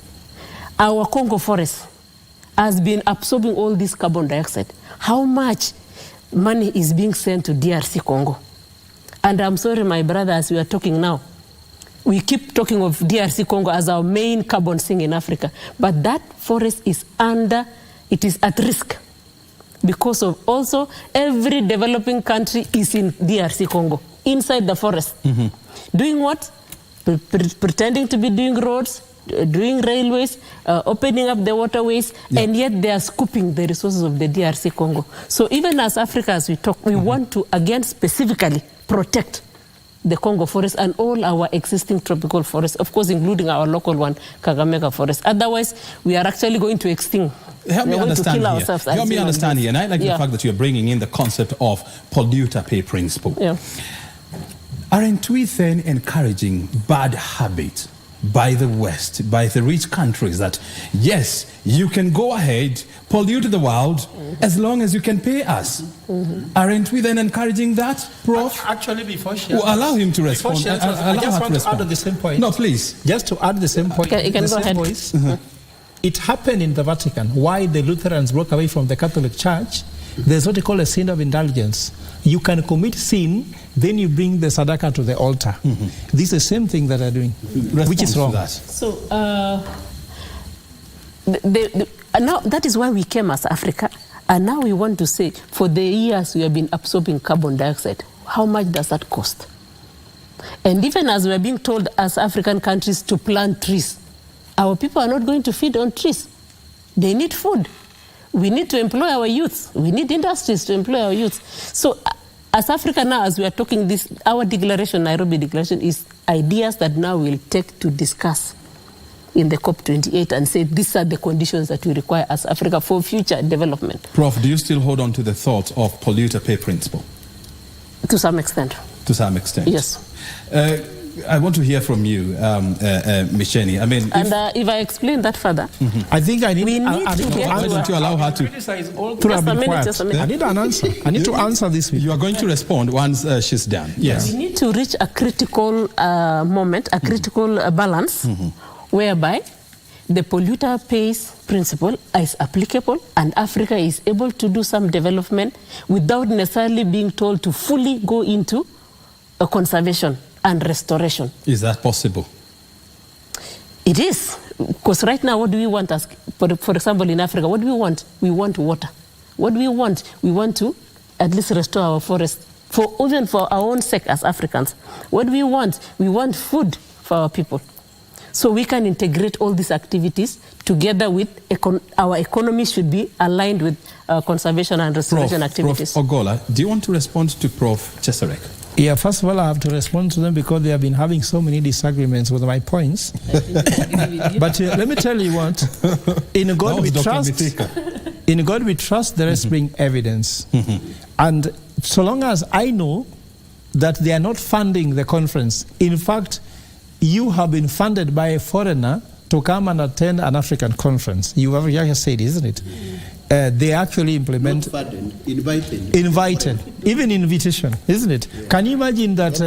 [SPEAKER 1] Our Congo forest has been absorbing all this carbon dioxide. How much money is being sent to DRC Congo? And I'm sorry, my brother, as we are talking now, we keep talking of DRC Congo as our main carbon sink in Africa, but that forest is it is at risk because of also every developing country is in DRC Congo, inside the forest. Doing what? Pretending to be doing roads, doing railways, opening up the waterways, and yet they are scooping the resources of the DRC Congo. So even as Africa, as we talk, we want to, again, specifically protect the Congo forest and all our existing tropical forests, of course, including our local one, Kakamega forest. Otherwise, we are actually going to extinct.
[SPEAKER 12] Help me understand here. And I like the fact that you're bringing in the concept of polluter pay principle. Aren't we then encouraging bad habits by the West, by the rich countries, that yes, you can go ahead, pollute the world, as long as you can pay us? Aren't we then encouraging that, Prof?
[SPEAKER 4] Actually, before she
[SPEAKER 12] allow him to respond.
[SPEAKER 4] I just want to add at the same point.
[SPEAKER 12] No, please.
[SPEAKER 4] Just to add the same point.
[SPEAKER 1] You can go ahead.
[SPEAKER 4] It happened in the Vatican. Why the Lutherans broke away from the Catholic Church? There's what they call a sin of indulgence. You can commit sin, then you bring the sadaka to the altar. This is the same thing that they're doing, which is wrong.
[SPEAKER 1] So now that is why we came as Africa, and now we want to say, for the years we have been absorbing carbon dioxide, how much does that cost? And even as we are being told as African countries to plant trees, our people are not going to feed on trees. They need food. We need to employ our youth. We need industries to employ our youth. So as Africa now, as we are talking this, our declaration, Nairobi Declaration, is ideas that now we'll take to discuss in the COP28 and say these are the conditions that we require as Africa for future development.
[SPEAKER 12] Prof, do you still hold on to the thought of polluter pay principle?
[SPEAKER 1] To some extent.
[SPEAKER 12] To some extent?
[SPEAKER 1] Yes.
[SPEAKER 12] I want to hear from you, Micheni. I mean,
[SPEAKER 1] if I explain that further,
[SPEAKER 4] I think I need to
[SPEAKER 12] why don't you allow her to?
[SPEAKER 4] I need an answer. I need to answer this.
[SPEAKER 12] You are going to respond once she's done. Yes.
[SPEAKER 1] We need to reach a critical moment, a critical balance, whereby the polluter pays principle is applicable and Africa is able to do some development without necessarily being told to fully go into a conservation and restoration.
[SPEAKER 12] Is that possible?
[SPEAKER 1] It is. Because right now, what do we want? As, for example, in Africa, what do we want? We want water. What do we want? We want to at least restore our forests, even for our own sake as Africans. What do we want? We want food for our people. So we can integrate all these activities together with our economy should be aligned with conservation and restoration activities.
[SPEAKER 12] Prof. Ogola, do you want to respond to Prof. Cheserek?
[SPEAKER 4] Yeah, first of all, I have to respond to them because they have been having so many disagreements with my points. But let me tell you what, in God we trust. In God we trust, the rest bring evidence. And so long as I know that they are not funding the conference, in fact, you have been funded by a foreigner to come and attend an African conference. You have said, isn't it? They actually implement...
[SPEAKER 18] Not funded, invited.
[SPEAKER 4] Invited. Even invitation, isn't it? Yeah. Can you imagine that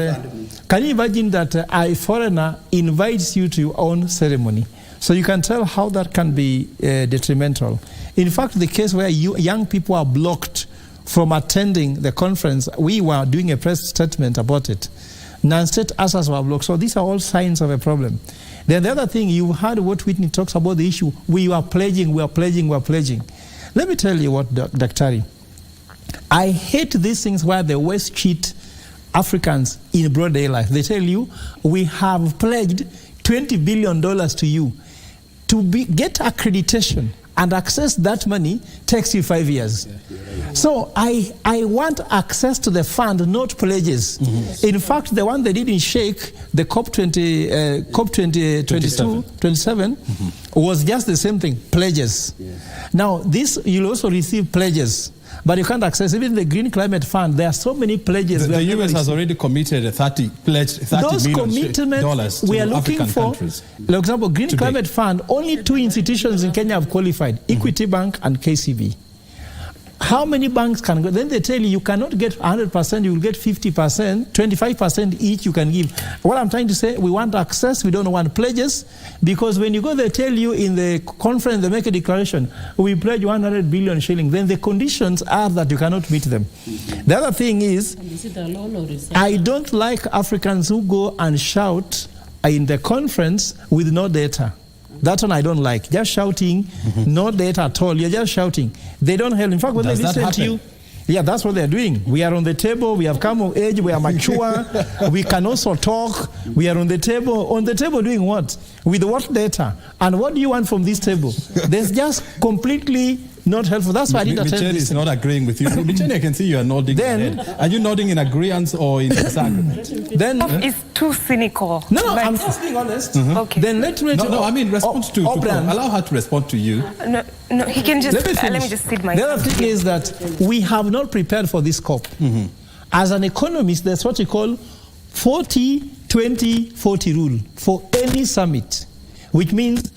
[SPEAKER 4] a foreigner invites you to your own ceremony? So you can tell how that can be detrimental. In fact, the case where young people are blocked from attending the conference, we were doing a press statement about it. Non-state assets were blocked. So these are all signs of a problem. Then the other thing, you heard what Whitney talks about the issue. We are pledging. Let me tell you what, Daktari. I hate these things where the West cheat Africans in broad daylight. They tell you, we have pledged $20 billion to you. To get accreditation and access that money takes you 5 years. So I want access to the fund, not pledges. In fact, the one they did in Sheikh, the COP 27, was just the same thing, pledges. Now, this, you'll also receive pledges, but you can't access. Even the Green Climate Fund, there are so many pledges.
[SPEAKER 12] The US has already committed $30 million
[SPEAKER 4] we are
[SPEAKER 12] to
[SPEAKER 4] looking
[SPEAKER 12] African
[SPEAKER 4] for,
[SPEAKER 12] countries.
[SPEAKER 4] For example, Green Climate Fund, only 2 institutions in Kenya have qualified, Equity Bank and KCB. How many banks can go? Then they tell you cannot get 100%, you will get 50%, 25% each you can give. What I'm trying to say, we want access, we don't want pledges, because when you go, they tell you in the conference, they make a declaration, we pledge 100 billion shillings. Then the conditions are that you cannot meet them. The other thing is
[SPEAKER 1] it a loan or is
[SPEAKER 4] I don't like Africans who go and shout in the conference with no data. That one I don't like. Just shouting, no data at all. You're just shouting. They don't help. In fact, when they listen to you, yeah, that's what they're doing. We are on the table. We have come of age. We are mature. We can also talk. We are on the table. On the table doing what? With what data? And what do you want from this table? There's just completely not helpful. That's why I didn't attend
[SPEAKER 12] Michelle
[SPEAKER 4] this.
[SPEAKER 12] is not agreeing with you. Michelle, I can see you are nodding your head. Are you nodding in agreement or in disagreement?
[SPEAKER 4] Then
[SPEAKER 3] it's too cynical.
[SPEAKER 4] No, I'm just being honest.
[SPEAKER 3] Okay.
[SPEAKER 4] Then let me...
[SPEAKER 12] No, I mean, respond to allow her to respond to you.
[SPEAKER 3] No, he can just...
[SPEAKER 4] Let
[SPEAKER 3] Let me just sit my...
[SPEAKER 4] The other thing is that we have not prepared for this COP. As an economist, there's what you call 40-20-40 rule for any summit, which means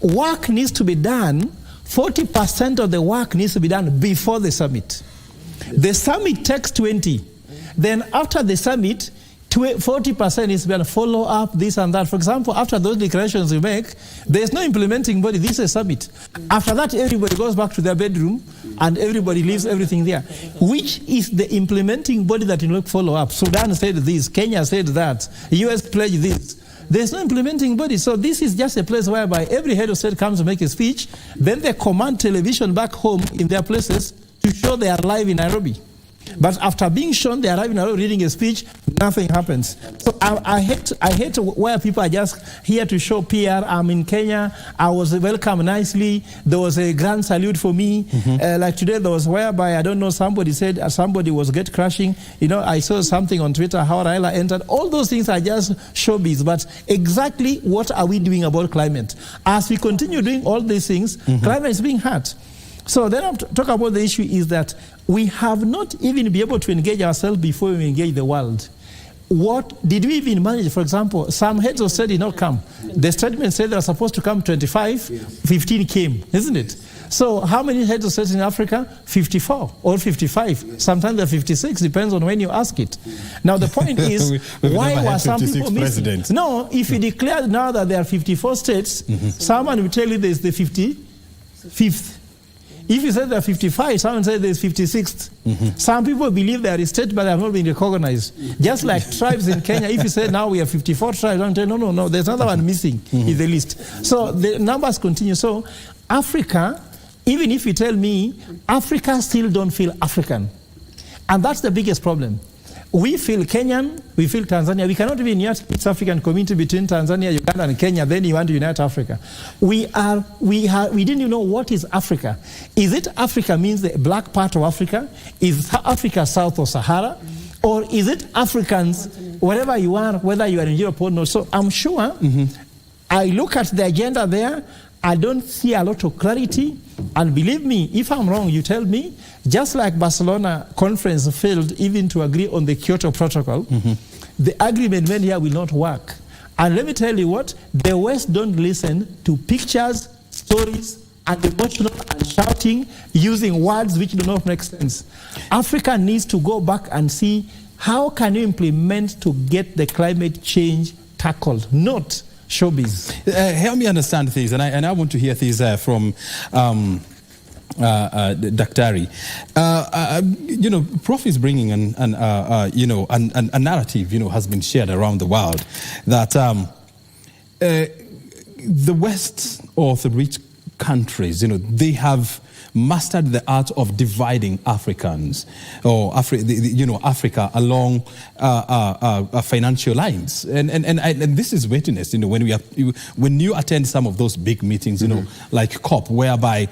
[SPEAKER 4] work needs to be done. 40% of the work needs to be done before the summit. The summit takes 20. Then after the summit, 40% is going to follow up this and that. For example, after those declarations you make, there's no implementing body. This is a summit. After that, everybody goes back to their bedroom and everybody leaves everything there. Which is the implementing body that will follow up? Sudan said this, Kenya said that, US pledged this. There's no implementing body. So this is just a place whereby every head of state comes to make a speech, then they command television back home in their places to show they are live in Nairobi. But after being shown they are live in Nairobi reading a speech, nothing happens. So I hate where people are just here to show PR. I'm in Kenya. I was welcomed nicely. There was a grand salute for me. Like today, there was whereby, I don't know, somebody said somebody was gate crashing. You know, I saw something on Twitter how Raila entered. All those things are just showbiz. But exactly what are we doing about climate? As we continue doing all these things, climate is being hurt. So then I'm talk about the issue is that we have not even been able to engage ourselves before we engage the world. What did we even manage? For example, some heads of state did not come. The statement said they were supposed to come 25, 15 came, isn't it? So how many heads of state in Africa? 54 or 55. Sometimes they're 56, depends on when you ask it. Now the point is, why were some people missing? No, if you declare now that there are 54 states, someone will tell you there's the 55th. If you say there are 55, someone says there's 56th. Some people believe they are a state, but they have not been recognized. Just like tribes in Kenya, if you say now we have 54 tribes, I'm saying no, there's another one missing in the list. So the numbers continue. So Africa, even if you tell me, Africa still don't feel African. And that's the biggest problem. We feel Kenyan, we feel Tanzania. We cannot even unite the East African community between Tanzania, Uganda, and Kenya. Then you want to unite Africa. We didn't even know what is Africa. Is it Africa means the black part of Africa? Is Africa south of Sahara? Or is it Africans, wherever you are, whether you are in Europe or not? So I'm sure, I look at the agenda there, I don't see a lot of clarity. And believe me, if I'm wrong, you tell me. Just like Barcelona conference failed even to agree on the Kyoto Protocol, the agreement made here will not work. And let me tell you what, the West don't listen to pictures, stories, and emotional and shouting using words which do not make sense. Africa needs to go back and see how can you implement to get the climate change tackled, not showbiz.
[SPEAKER 12] Help me understand things, and I want to hear things from Daktari. You know, Prof is bringing a narrative, has been shared around the world that the West or the rich countries, they have mastered the art of dividing Africans or Africa along financial lines, and this is witnessed, when you attend some of those big meetings, like COP, whereby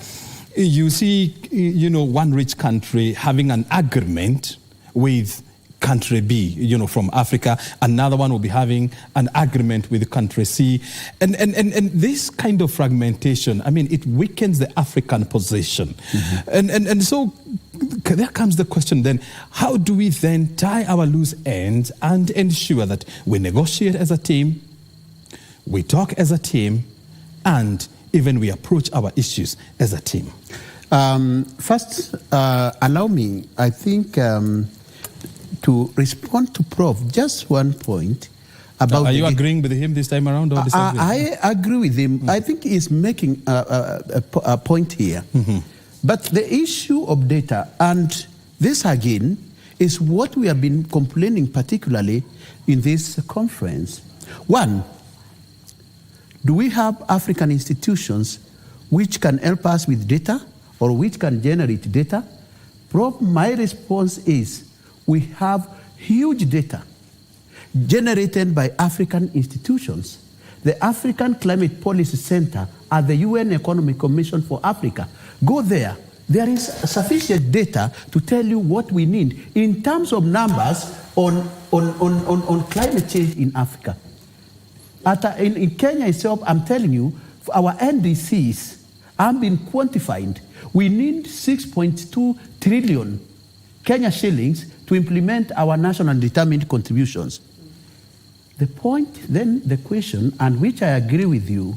[SPEAKER 12] you see, one rich country having an agreement with country B, from Africa. Another one will be having an agreement with country C. And this kind of fragmentation, it weakens the African position. And so there comes the question then, how do we then tie our loose ends and ensure that we negotiate as a team, we talk as a team, and even we approach our issues as a team?
[SPEAKER 18] First, allow me, I think, to respond to Prof. Just one point about.
[SPEAKER 12] Are you agreeing with him this time around, or disagreeing?
[SPEAKER 18] I agree with him. I think he's making a point here. But the issue of data, and this again is what we have been complaining particularly in this conference. One, do we have African institutions which can help us with data or which can generate data? My response is we have huge data generated by African institutions. The African Climate Policy Center at the UN Economic Commission for Africa. Go there. There is sufficient data to tell you what we need in terms of numbers on climate change in Africa. In Kenya itself, I'm telling you, our NDCs have been quantified. We need 6.2 trillion Kenya shillings to implement our national determined contributions. The point, then the question, and which I agree with you,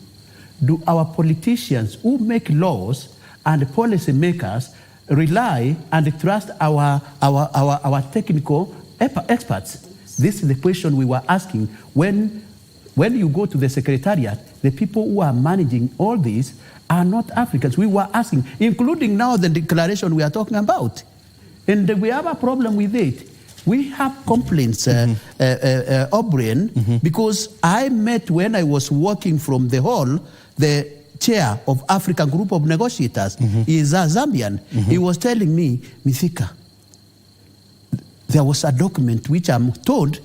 [SPEAKER 18] do our politicians who make laws and policy makers rely and trust our technical experts? This is the question we were asking when you go to the secretariat. The people who are managing all these are not Africans. We were asking, including now the declaration we are talking about. And we have a problem with it. We have complaints, O'Brien, because I met when I was working from the hall, the chair of African Group of Negotiators. He is a Zambian. He was telling me, Mithika, there was a document which I'm told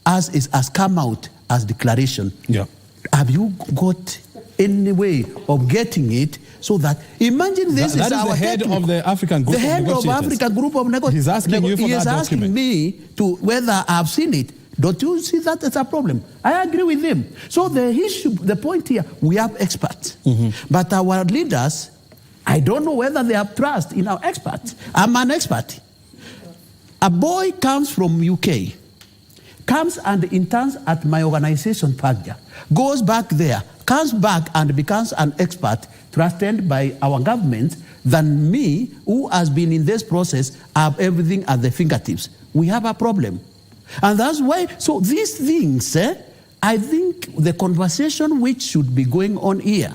[SPEAKER 18] has come out as declaration.
[SPEAKER 12] Yeah.
[SPEAKER 18] Have you got any way of getting it so that, imagine this
[SPEAKER 12] that is
[SPEAKER 18] our
[SPEAKER 12] the head of the African Group
[SPEAKER 18] the head
[SPEAKER 12] of Negotiators.
[SPEAKER 18] of African Group of Negotiators.
[SPEAKER 12] He's asking you for
[SPEAKER 18] he
[SPEAKER 12] that
[SPEAKER 18] is asking
[SPEAKER 12] document.
[SPEAKER 18] me to whether I've seen it. Don't you see that as a problem? I agree with him. So the issue, the point here, we have experts. But our leaders, I don't know whether they have trust in our experts. I'm an expert. A boy comes from UK, comes and interns at my organization, Pagja, goes back there, comes back and becomes an expert trusted by our government than me, who has been in this process, have everything at the fingertips. We have a problem. And that's why, so these things, I think the conversation which should be going on here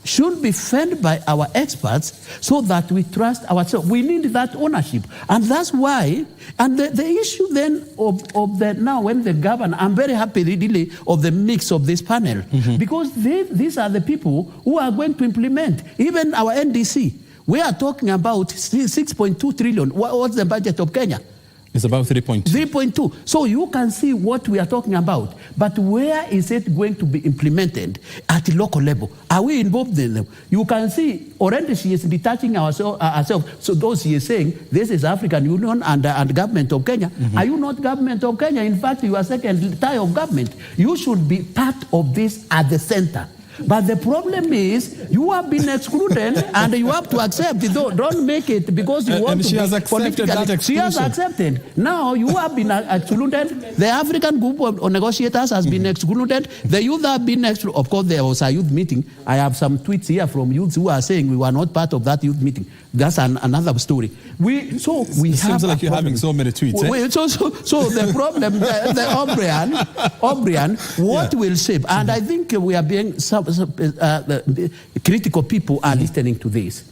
[SPEAKER 18] should be fed by our experts so that we trust ourselves. We need that ownership. And that's why, and the issue then of the, now when the governor, I'm very happy really of the mix of this panel, because these are the people who are going to implement, even our NDC. We are talking about 6.2 trillion. What's the budget of Kenya?
[SPEAKER 12] It's about 3.2.
[SPEAKER 18] 3.2. So you can see what we are talking about. But where is it going to be implemented at the local level? Are we involved in them? You can see already she is detaching herself. So those she is saying, this is African Union and government of Kenya. Are you not government of Kenya? In fact, you are second tier of government. You should be part of this at the center. But the problem is, you have been excluded and you have to accept it. Don't make it because you want
[SPEAKER 12] and
[SPEAKER 18] to
[SPEAKER 12] she
[SPEAKER 18] be
[SPEAKER 12] has accepted that exclusion.
[SPEAKER 18] She has accepted. Now you have been excluded. The African Group of Negotiators has been excluded. The youth have been excluded. Of course, there was a youth meeting. I have some tweets here from youths who are saying we were not part of that youth meeting. That's another story.
[SPEAKER 12] It seems like you're having so many tweets.
[SPEAKER 18] So the problem, the O'Brien, what will shape? And I think we are being critical people are listening to this.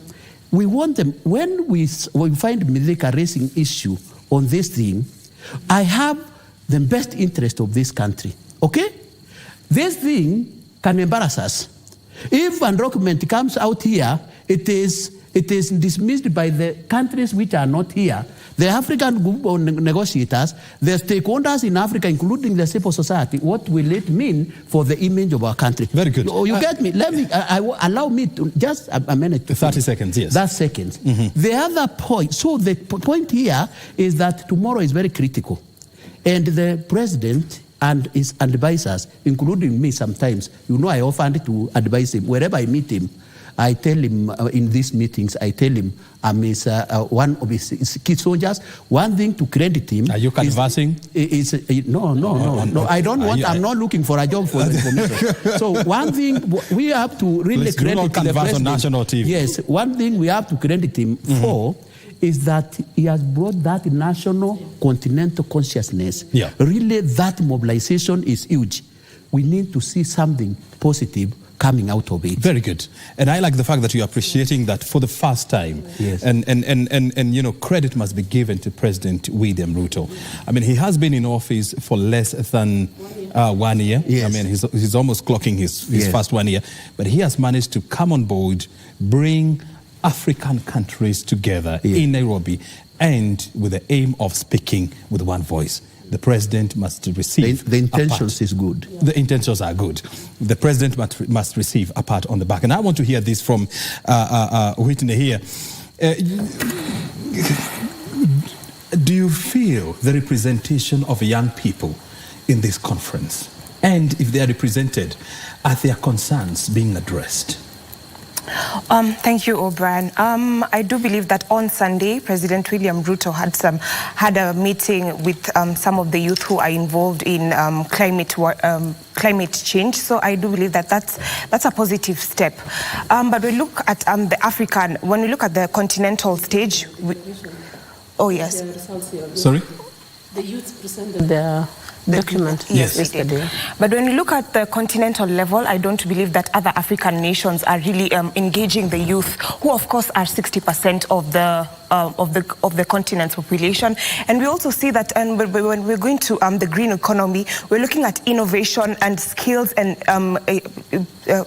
[SPEAKER 18] We want them, when we find Mithika raising issue on this thing, I have the best interest of this country. Okay? This thing can embarrass us. If a document comes out here, it is dismissed by the countries which are not here. The African Group of Negotiators, the stakeholders in Africa, including the civil society, what will it mean for the image of our country?
[SPEAKER 12] Very good.
[SPEAKER 18] You get me? Let me allow me to just a minute.
[SPEAKER 12] 30 seconds, yes.
[SPEAKER 18] That's seconds. The other point, so the point here is that tomorrow is very critical. And the president and his advisors, including me sometimes, you know I often to advise him wherever I meet him. I tell him in these meetings, I tell him I'm one of his key soldiers. One thing to credit him.
[SPEAKER 12] Are you canvassing?
[SPEAKER 18] No. I don't want. I'm not looking for a job for the information. So one thing we have to really credit the president.
[SPEAKER 12] On national TV.
[SPEAKER 18] Yes, one thing we have to credit him for is that he has brought that national continental consciousness.
[SPEAKER 12] Yeah.
[SPEAKER 18] Really, that mobilization is huge. We need to see something positive coming out of it.
[SPEAKER 12] Very good. And I like the fact that you're appreciating that for the first time.
[SPEAKER 18] Yes.
[SPEAKER 12] And you know, credit must be given to President William Ruto. I mean, he has been in office for less than 1 year.
[SPEAKER 18] Yes.
[SPEAKER 12] I mean, he's almost clocking his first 1 year. But he has managed to come on board, bring African countries together in Nairobi, and with the aim of speaking with one voice. The president must receive.
[SPEAKER 18] The intentions is good.
[SPEAKER 12] The intentions are good. The president must receive a pat on the back. And I want to hear this from Whitney here. Do you feel the representation of young people in this conference? And if they are represented, are their concerns being addressed?
[SPEAKER 3] Thank you, O'Brien. I do believe that on Sunday, President William Ruto had a meeting with some of the youth who are involved in climate change. So I do believe that that's a positive step. But we look at when we look at the continental stage. Oh yes.
[SPEAKER 12] Sorry.
[SPEAKER 1] The youth presented their document
[SPEAKER 3] yesterday. But when we look at the continental level, I don't believe that other African nations are really engaging the youth, who of course are 60% of the continent's population. And we also see that when we're going to the green economy, we're looking at innovation and skills and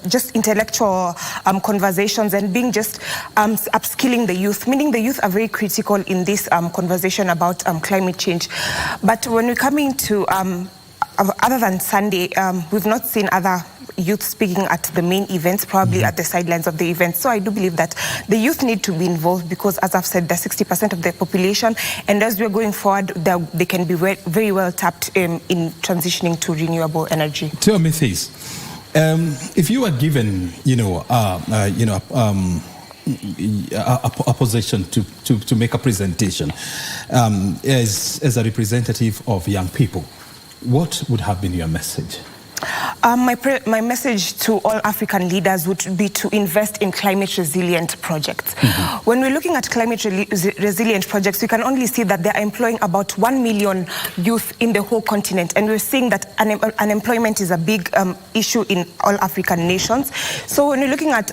[SPEAKER 3] just intellectual conversations and being just upskilling the youth, meaning the youth are very critical in this conversation about climate change. But when we're coming to other than Sunday, we've not seen other youth speaking at the main events, probably at the sidelines of the events. So I do believe that the youth need to be involved because, as I've said, they're 60% of the population. And as we're going forward, they can be very well tapped in transitioning to renewable energy.
[SPEAKER 12] Tell me this. If you were given, a position to make a presentation as a representative of young people, what would have been your message?
[SPEAKER 3] My message to all African leaders would be to invest in climate resilient projects. When we're looking at climate resilient projects, we can only see that they are employing about 1 million youth in the whole continent. And we're seeing that unemployment is a big issue in all African nations. So when we're looking at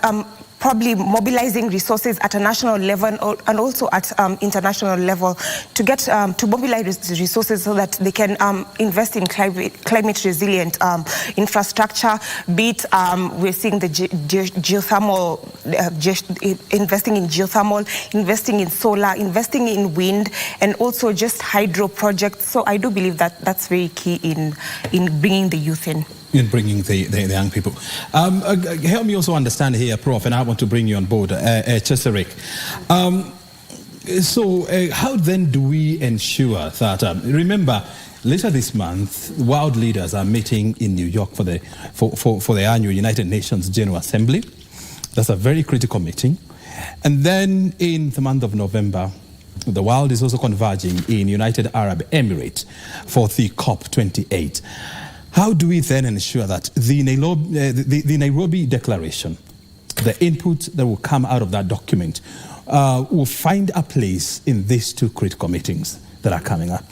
[SPEAKER 3] probably mobilizing resources at a national level and also at international level to get to mobilize resources so that they can invest in climate resilient infrastructure. Be it we're seeing the geothermal, investing in geothermal, investing in solar, investing in wind, and also just hydro projects. So I do believe that that's very key in bringing the youth in.
[SPEAKER 12] In bringing the young people. Help me also understand here, Prof, and I want to bring you on board, Chesarik. So how then do we ensure that, remember, later this month, world leaders are meeting in New York for the annual United Nations General Assembly. That's a very critical meeting. And then in the month of November, the world is also converging in United Arab Emirates for the COP28. How do we then ensure that the Nairobi Declaration, the input that will come out of that document, will find a place in these two critical meetings that are coming up?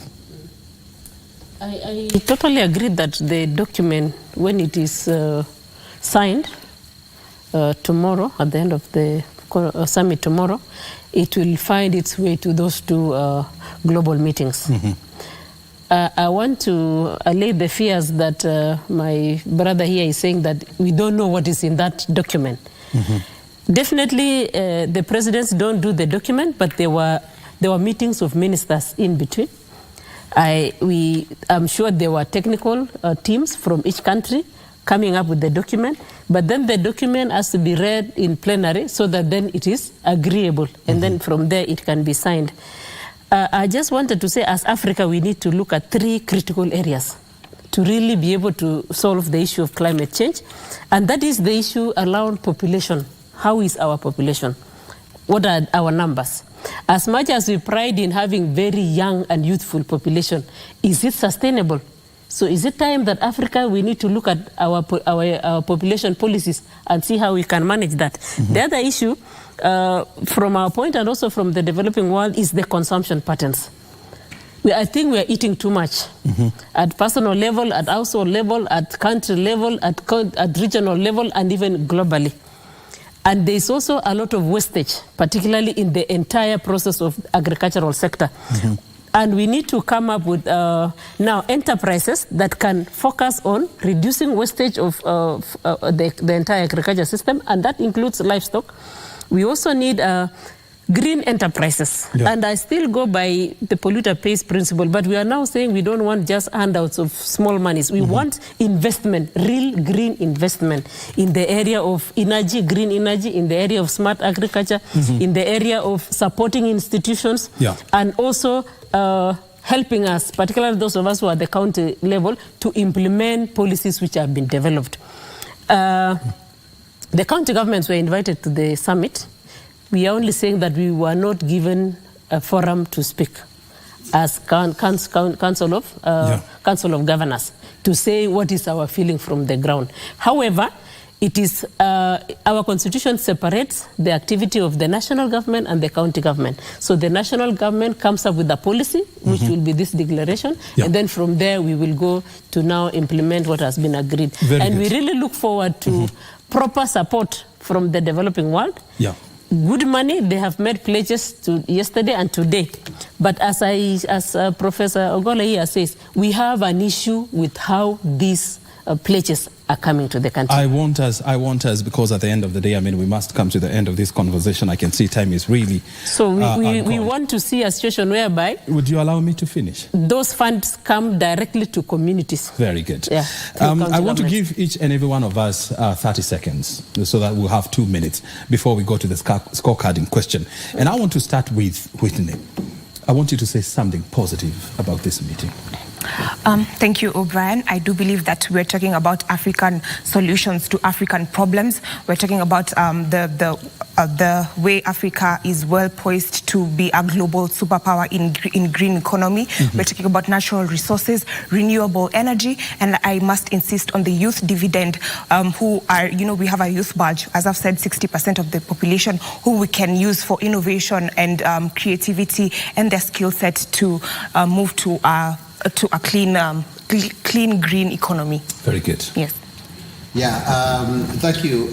[SPEAKER 1] I totally agree that the document, when it is signed tomorrow, at the end of the summit tomorrow, it will find its way to those two global meetings. I want to allay the fears that my brother here is saying that we don't know what is in that document. Definitely, the presidents don't do the document, but there were meetings of ministers in between. I'm sure there were technical teams from each country coming up with the document, but then the document has to be read in plenary so that then it is agreeable, and then from there it can be signed. I just wanted to say, as Africa, we need to look at 3 critical areas to really be able to solve the issue of climate change. And that is the issue around population, how is our population? What are our numbers? As much as we pride in having very young and youthful population, is it sustainable? So is it time that Africa, we need to look at our population policies and see how we can manage that? The other issue, from our point and also from the developing world, is the consumption patterns. I think we are eating too much at personal level, at household level, at country level, at regional level, and even globally. And there's also a lot of wastage, particularly in the entire process of agricultural sector. And we need to come up with now enterprises that can focus on reducing wastage of the entire agriculture system, and that includes livestock. We also need green enterprises. And I still go by the polluter pays principle, but we are now saying we don't want just handouts of small monies. We want investment, real green investment in the area of energy, green energy, in the area of smart agriculture, in the area of supporting institutions, and also helping us, particularly those of us who are at the county level, to implement policies which have been developed. The county governments were invited to the summit. We are only saying that we were not given a forum to speak as Council of Governors to say what is our feeling from the ground. However, it is our constitution separates the activity of the national government and the county government. So the national government comes up with a policy, which will be this declaration, and then from there we will go to now implement what has been agreed. We really look forward to proper support from the developing world. Good money, they have made pledges to yesterday and today. But as Professor Ogola here says, we have an issue with how these pledges are coming to the country.
[SPEAKER 12] I want us, because at the end of the day, I mean, we must come to the end of this conversation. I can see time is really
[SPEAKER 1] So we want to see a situation whereby...
[SPEAKER 12] Would you allow me to finish?
[SPEAKER 1] Those funds come directly to communities.
[SPEAKER 12] Very good. I want to give each and every one of us 30 seconds so that we'll have 2 minutes before we go to the scorecarding question. And I want to start with Whitney. I want you to say something positive about this meeting.
[SPEAKER 3] Thank you, O'Brien. I do believe that we're talking about African solutions to African problems. We're talking about the way Africa is well poised to be a global superpower in green economy. We're talking about natural resources, renewable energy, and I must insist on the youth dividend, who are, we have a youth bulge, as I've said, 60% of the population, who we can use for innovation and creativity and their skill set to move to a clean green economy.
[SPEAKER 12] Very good.
[SPEAKER 3] Yes.
[SPEAKER 18] Thank you.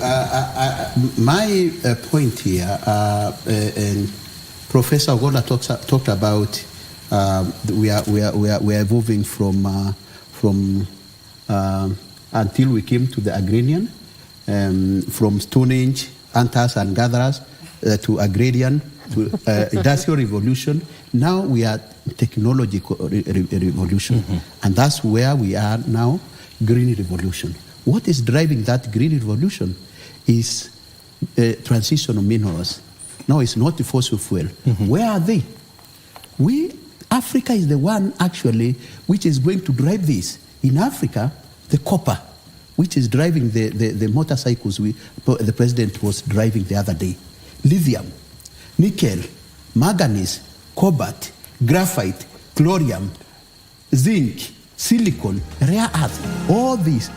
[SPEAKER 18] My point here, and Professor Ogola talked about we are moving from until we came to the agrarian, from Stone Age, hunters and gatherers, to agrarian, to industrial revolution. Now we are technology revolution, and that's where we are now, green revolution. What is driving that green revolution is transition of minerals. Now it's not the fossil fuel. Where are they? Africa is the one actually which is going to drive this. In Africa, the copper, which is driving the motorcycles the president was driving the other day. Lithium, nickel, manganese, cobalt, graphite, chlorium, zinc, silicon, rare earth, all these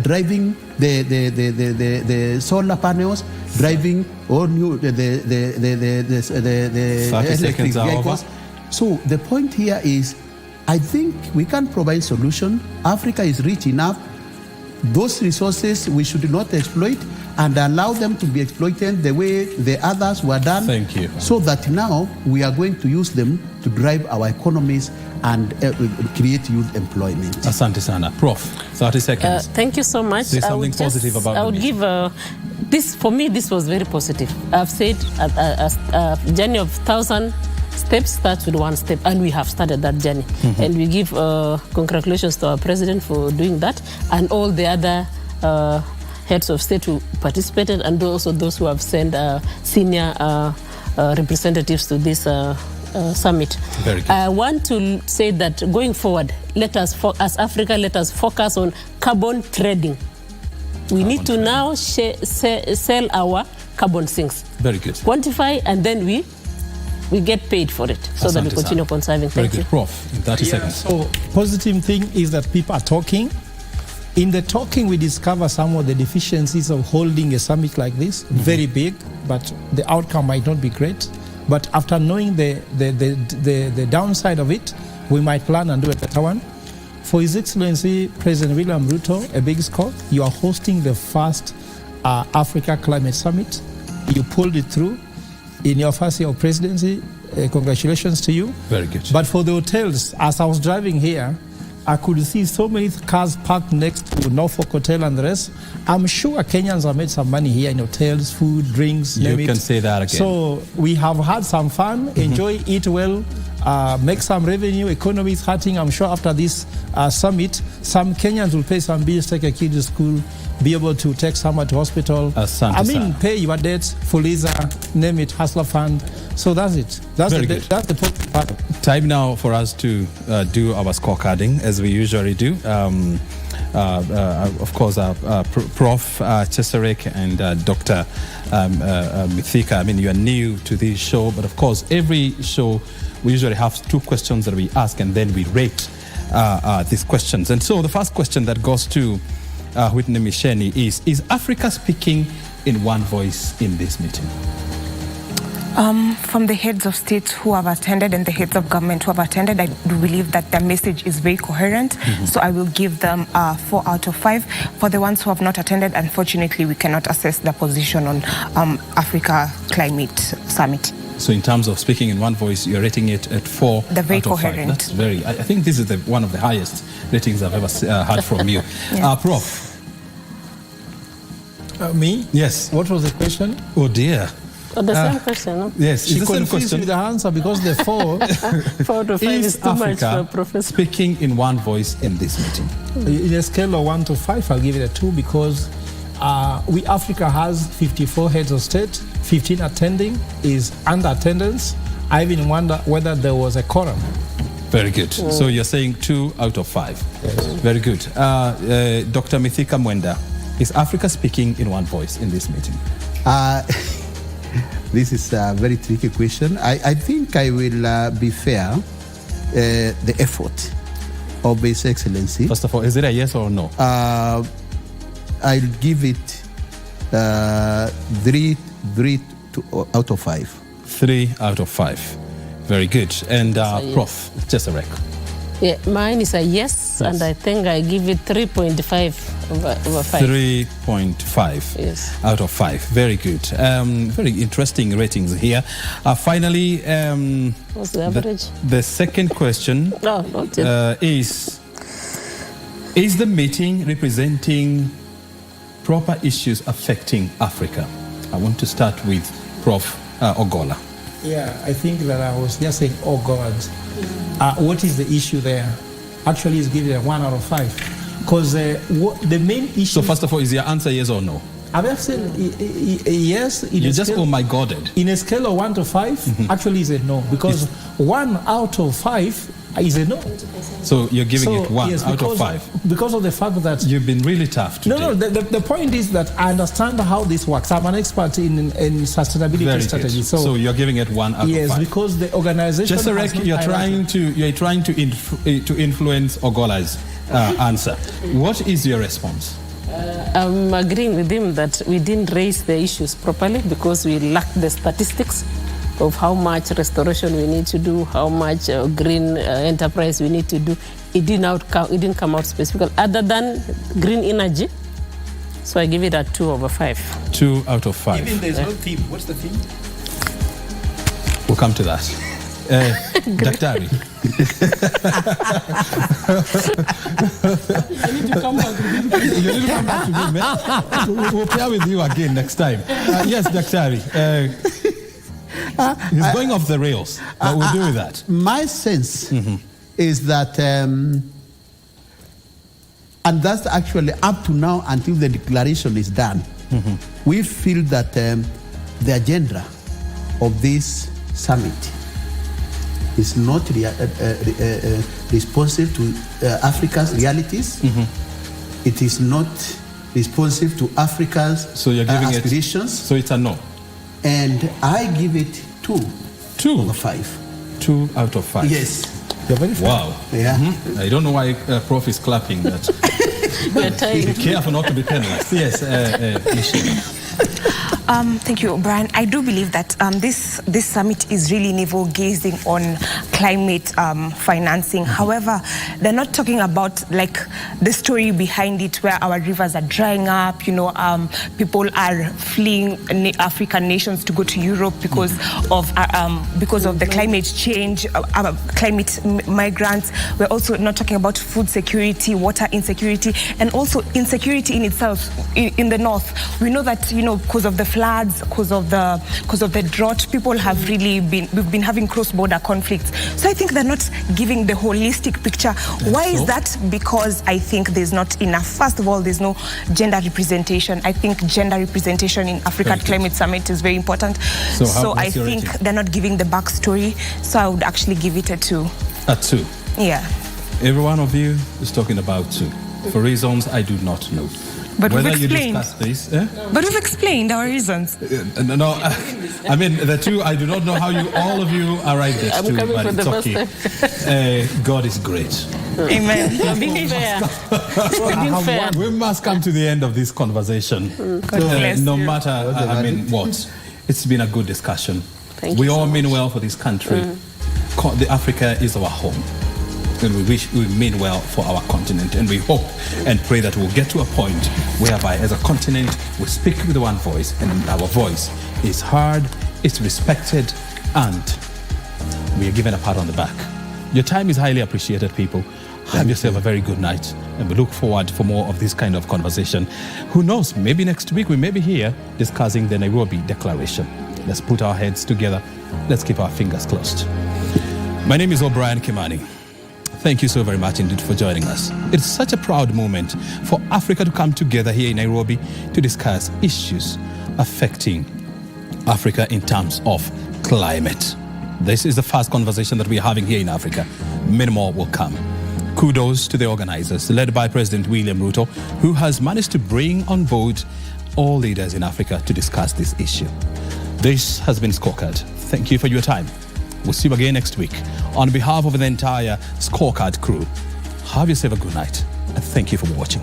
[SPEAKER 18] driving the solar panels, driving all new the electric vehicles. So the point here is, I think we can provide solution. Africa is rich enough. Those resources we should not exploit and allow them to be exploited the way the others were done.
[SPEAKER 12] Thank you.
[SPEAKER 18] So that now we are going to use them to drive our economies and create youth employment.
[SPEAKER 12] Asante sana. Prof, 30 seconds.
[SPEAKER 1] Thank you so much.
[SPEAKER 12] Say something positive about
[SPEAKER 1] I would give this, for me, this was very positive. I've said a journey of 1,000 steps starts with one step, and we have started that journey. And we give congratulations to our president for doing that, and all the other heads of state who participated, and also those who have sent senior representatives to this summit.
[SPEAKER 12] Very good.
[SPEAKER 1] I want to say that going forward, as Africa, let us focus on carbon trading. We need to now sell our carbon sinks.
[SPEAKER 12] Very good.
[SPEAKER 1] Quantify, and then we get paid for it so that we continue conserving.
[SPEAKER 12] Very
[SPEAKER 1] Thank you.
[SPEAKER 12] good. Prof, in 30 seconds.
[SPEAKER 4] So positive thing is that people are talking. In the talking, we discover some of the deficiencies of holding a summit like this, very big, but the outcome might not be great. But after knowing the downside of it, we might plan and do a better one. For His Excellency President William Ruto, a big score. You are hosting the first Africa Climate Summit. You pulled it through in your first year of presidency. Congratulations to you.
[SPEAKER 12] Very good.
[SPEAKER 4] But for the hotels, as I was driving here, I could see so many cars parked next to Norfolk Hotel and the rest. I'm sure Kenyans have made some money here in hotels, food, drinks,
[SPEAKER 12] You can say that again.
[SPEAKER 4] So we have had some fun, enjoy, eat well, make some revenue, economy is hurting. I'm sure after this summit, some Kenyans will pay some bills, take a kid to school, be able to take someone to hospital. Pay your debts, Fuliza, name it, Hustler Fund. So that's it. That's the part.
[SPEAKER 12] Time now for us to do our scorecarding, as we usually do. Of course, Prof. Cheserek and Dr. Mithika, I mean, you are new to this show, but of course, every show we usually have 2 questions that we ask, and then we rate these questions. And so the first question that goes to Whitney Misheni is Africa speaking in one voice in this meeting?
[SPEAKER 3] From the heads of state who have attended and the heads of government who have attended, I do believe that their message is very coherent. So I will give them 4 out of 5. For the ones who have not attended, unfortunately, we cannot assess their position on Africa Climate Summit.
[SPEAKER 12] So in terms of speaking in one voice, you're rating it at 4
[SPEAKER 3] They're very
[SPEAKER 12] out of 5.
[SPEAKER 3] coherent.
[SPEAKER 12] That's very, I think this is one of the highest ratings I've ever heard from you. Prof.
[SPEAKER 4] Me?
[SPEAKER 12] Yes.
[SPEAKER 4] What was the question?
[SPEAKER 12] Oh dear.
[SPEAKER 1] The same question, no?
[SPEAKER 12] Yes,
[SPEAKER 4] she
[SPEAKER 12] it's the same
[SPEAKER 4] confused
[SPEAKER 12] question.
[SPEAKER 4] with the answer because the 4
[SPEAKER 1] 4 to 5 is too much for a
[SPEAKER 12] Africa
[SPEAKER 1] professor.
[SPEAKER 12] speaking in one voice in this meeting?
[SPEAKER 4] In a scale of 1 to 5, I'll give it a 2 because Africa has 54 heads of state, 15 attending is under attendance. I even wonder whether there was a quorum.
[SPEAKER 12] Very good. So you're saying 2 out of 5.
[SPEAKER 4] Yes.
[SPEAKER 12] Very good. Dr. Mithika Mwenda, is Africa speaking in one voice in this meeting?
[SPEAKER 18] This is a very tricky question. I think I will be fair. The effort of His Excellency.
[SPEAKER 12] First of all, is it a yes or no?
[SPEAKER 18] I'll give it 3 out of 5.
[SPEAKER 12] 3 out of 5. Very good. And Prof. Cheserek.
[SPEAKER 1] Yeah, mine is a yes, and I think I give it 3.5 over 5.
[SPEAKER 12] 3.5 out of 5. Very good. Very interesting ratings here. Finally,
[SPEAKER 1] what's the average?
[SPEAKER 12] The second question is the meeting representing proper issues affecting Africa? I want to start with Prof. Ogola.
[SPEAKER 4] Yeah, I think that I was just saying, oh God, what is the issue there? Actually, it's given a 1 out of 5. Because the main issue...
[SPEAKER 12] So first of all, is your answer yes or no?
[SPEAKER 4] I've just said yes.
[SPEAKER 12] You just oh my God.
[SPEAKER 4] In a scale of 1 to 5, actually is a no. Because 1 out of 5 is a no.
[SPEAKER 12] So you're giving it 1 out of 5?
[SPEAKER 4] Because of the fact that...
[SPEAKER 12] You've been really tough today.
[SPEAKER 4] No, the point is that I understand how this works. I'm an expert in sustainability strategy.
[SPEAKER 12] So you're giving it 1 out of 5?
[SPEAKER 4] Yes, because the organization...
[SPEAKER 12] Cheserek, you're trying to influence Ogola's answer. What is your response?
[SPEAKER 1] I'm agreeing with him that we didn't raise the issues properly because we lacked the statistics of how much restoration we need to do, how much green enterprise we need to do. It didn't come out specifically, other than green energy. So I give it a 2 over 5.
[SPEAKER 12] 2 out of 5.
[SPEAKER 4] Even there's no theme. What's the theme?
[SPEAKER 12] We'll come to that. Daktari.
[SPEAKER 4] You need to come back
[SPEAKER 12] to me. We'll play with you again next time. Yes, Daktari. He's going off the rails, but we'll deal with that.
[SPEAKER 18] My sense is that, and that's actually up to now until the declaration is done, we feel that the agenda of this summit is not responsive to Africa's realities.
[SPEAKER 12] Mm-hmm.
[SPEAKER 18] It is not responsive to Africa's
[SPEAKER 12] so you're giving
[SPEAKER 18] aspirations.
[SPEAKER 12] So it's a no.
[SPEAKER 18] And I give it 2 out of 5.
[SPEAKER 12] 2 out of 5.
[SPEAKER 18] Yes.
[SPEAKER 12] You're very fair. Wow.
[SPEAKER 18] Yeah.
[SPEAKER 12] I don't know why Prof is clapping that. Be careful not to be penalized. Yes, Michelle.
[SPEAKER 3] Thank you, Brian. I do believe that this summit is really navel-gazing on climate financing. However, they're not talking about like the story behind it, where our rivers are drying up. You know, people are fleeing African nations to go to Europe because of the climate change, climate migrants. We're also not talking about food security, water insecurity, and also insecurity in itself in the north. We know that, you know, because of the floods, because of the drought, people have really we've been having cross-border conflicts. So I think they're not giving the holistic picture. Why is that? Because I think there's not enough. First of all, there's no gender representation. I think gender representation in Africa Climate Summit is very important. So I think they're not giving the backstory. So I would actually give it a 2.
[SPEAKER 12] A 2?
[SPEAKER 3] Yeah.
[SPEAKER 12] Every one of you is talking about 2. For reasons I do not know.
[SPEAKER 3] But
[SPEAKER 12] whether
[SPEAKER 3] we've explained.
[SPEAKER 12] You discuss this,
[SPEAKER 3] But we've explained our reasons.
[SPEAKER 12] No, I mean the 2. I do not know how all of you arrived at 2.
[SPEAKER 1] I'm coming
[SPEAKER 12] but
[SPEAKER 1] for the
[SPEAKER 12] it's
[SPEAKER 1] first
[SPEAKER 12] okay. God is great.
[SPEAKER 3] Amen.
[SPEAKER 1] Being fair. Being fair.
[SPEAKER 12] We must come to the end of this conversation. No matter, I mean, what. It's been a good discussion. We all mean well for this country. The Africa is our home. And we wish we mean well for our continent, and we hope and pray that we'll get to a point whereby as a continent we speak with one voice, and our voice is heard, it's respected, and we are given a pat on the back. Your time is highly appreciated, people. Have yourself a very good night, and we look forward for more of this kind of conversation. Who knows, maybe next week we may be here discussing the Nairobi Declaration. Let's put our heads together. Let's keep our fingers crossed. My name is O'Brien Kimani. Thank you so very much indeed for joining us. It's such a proud moment for Africa to come together here in Nairobi to discuss issues affecting Africa in terms of climate. This is the first conversation that we are having here in Africa. Many more will come. Kudos to the organizers, led by President William Ruto, who has managed to bring on board all leaders in Africa to discuss this issue. This has been Scorecard. Thank you for your time. We'll see you again next week. On behalf of the entire Scorecard crew, have yourself a good night, and thank you for watching.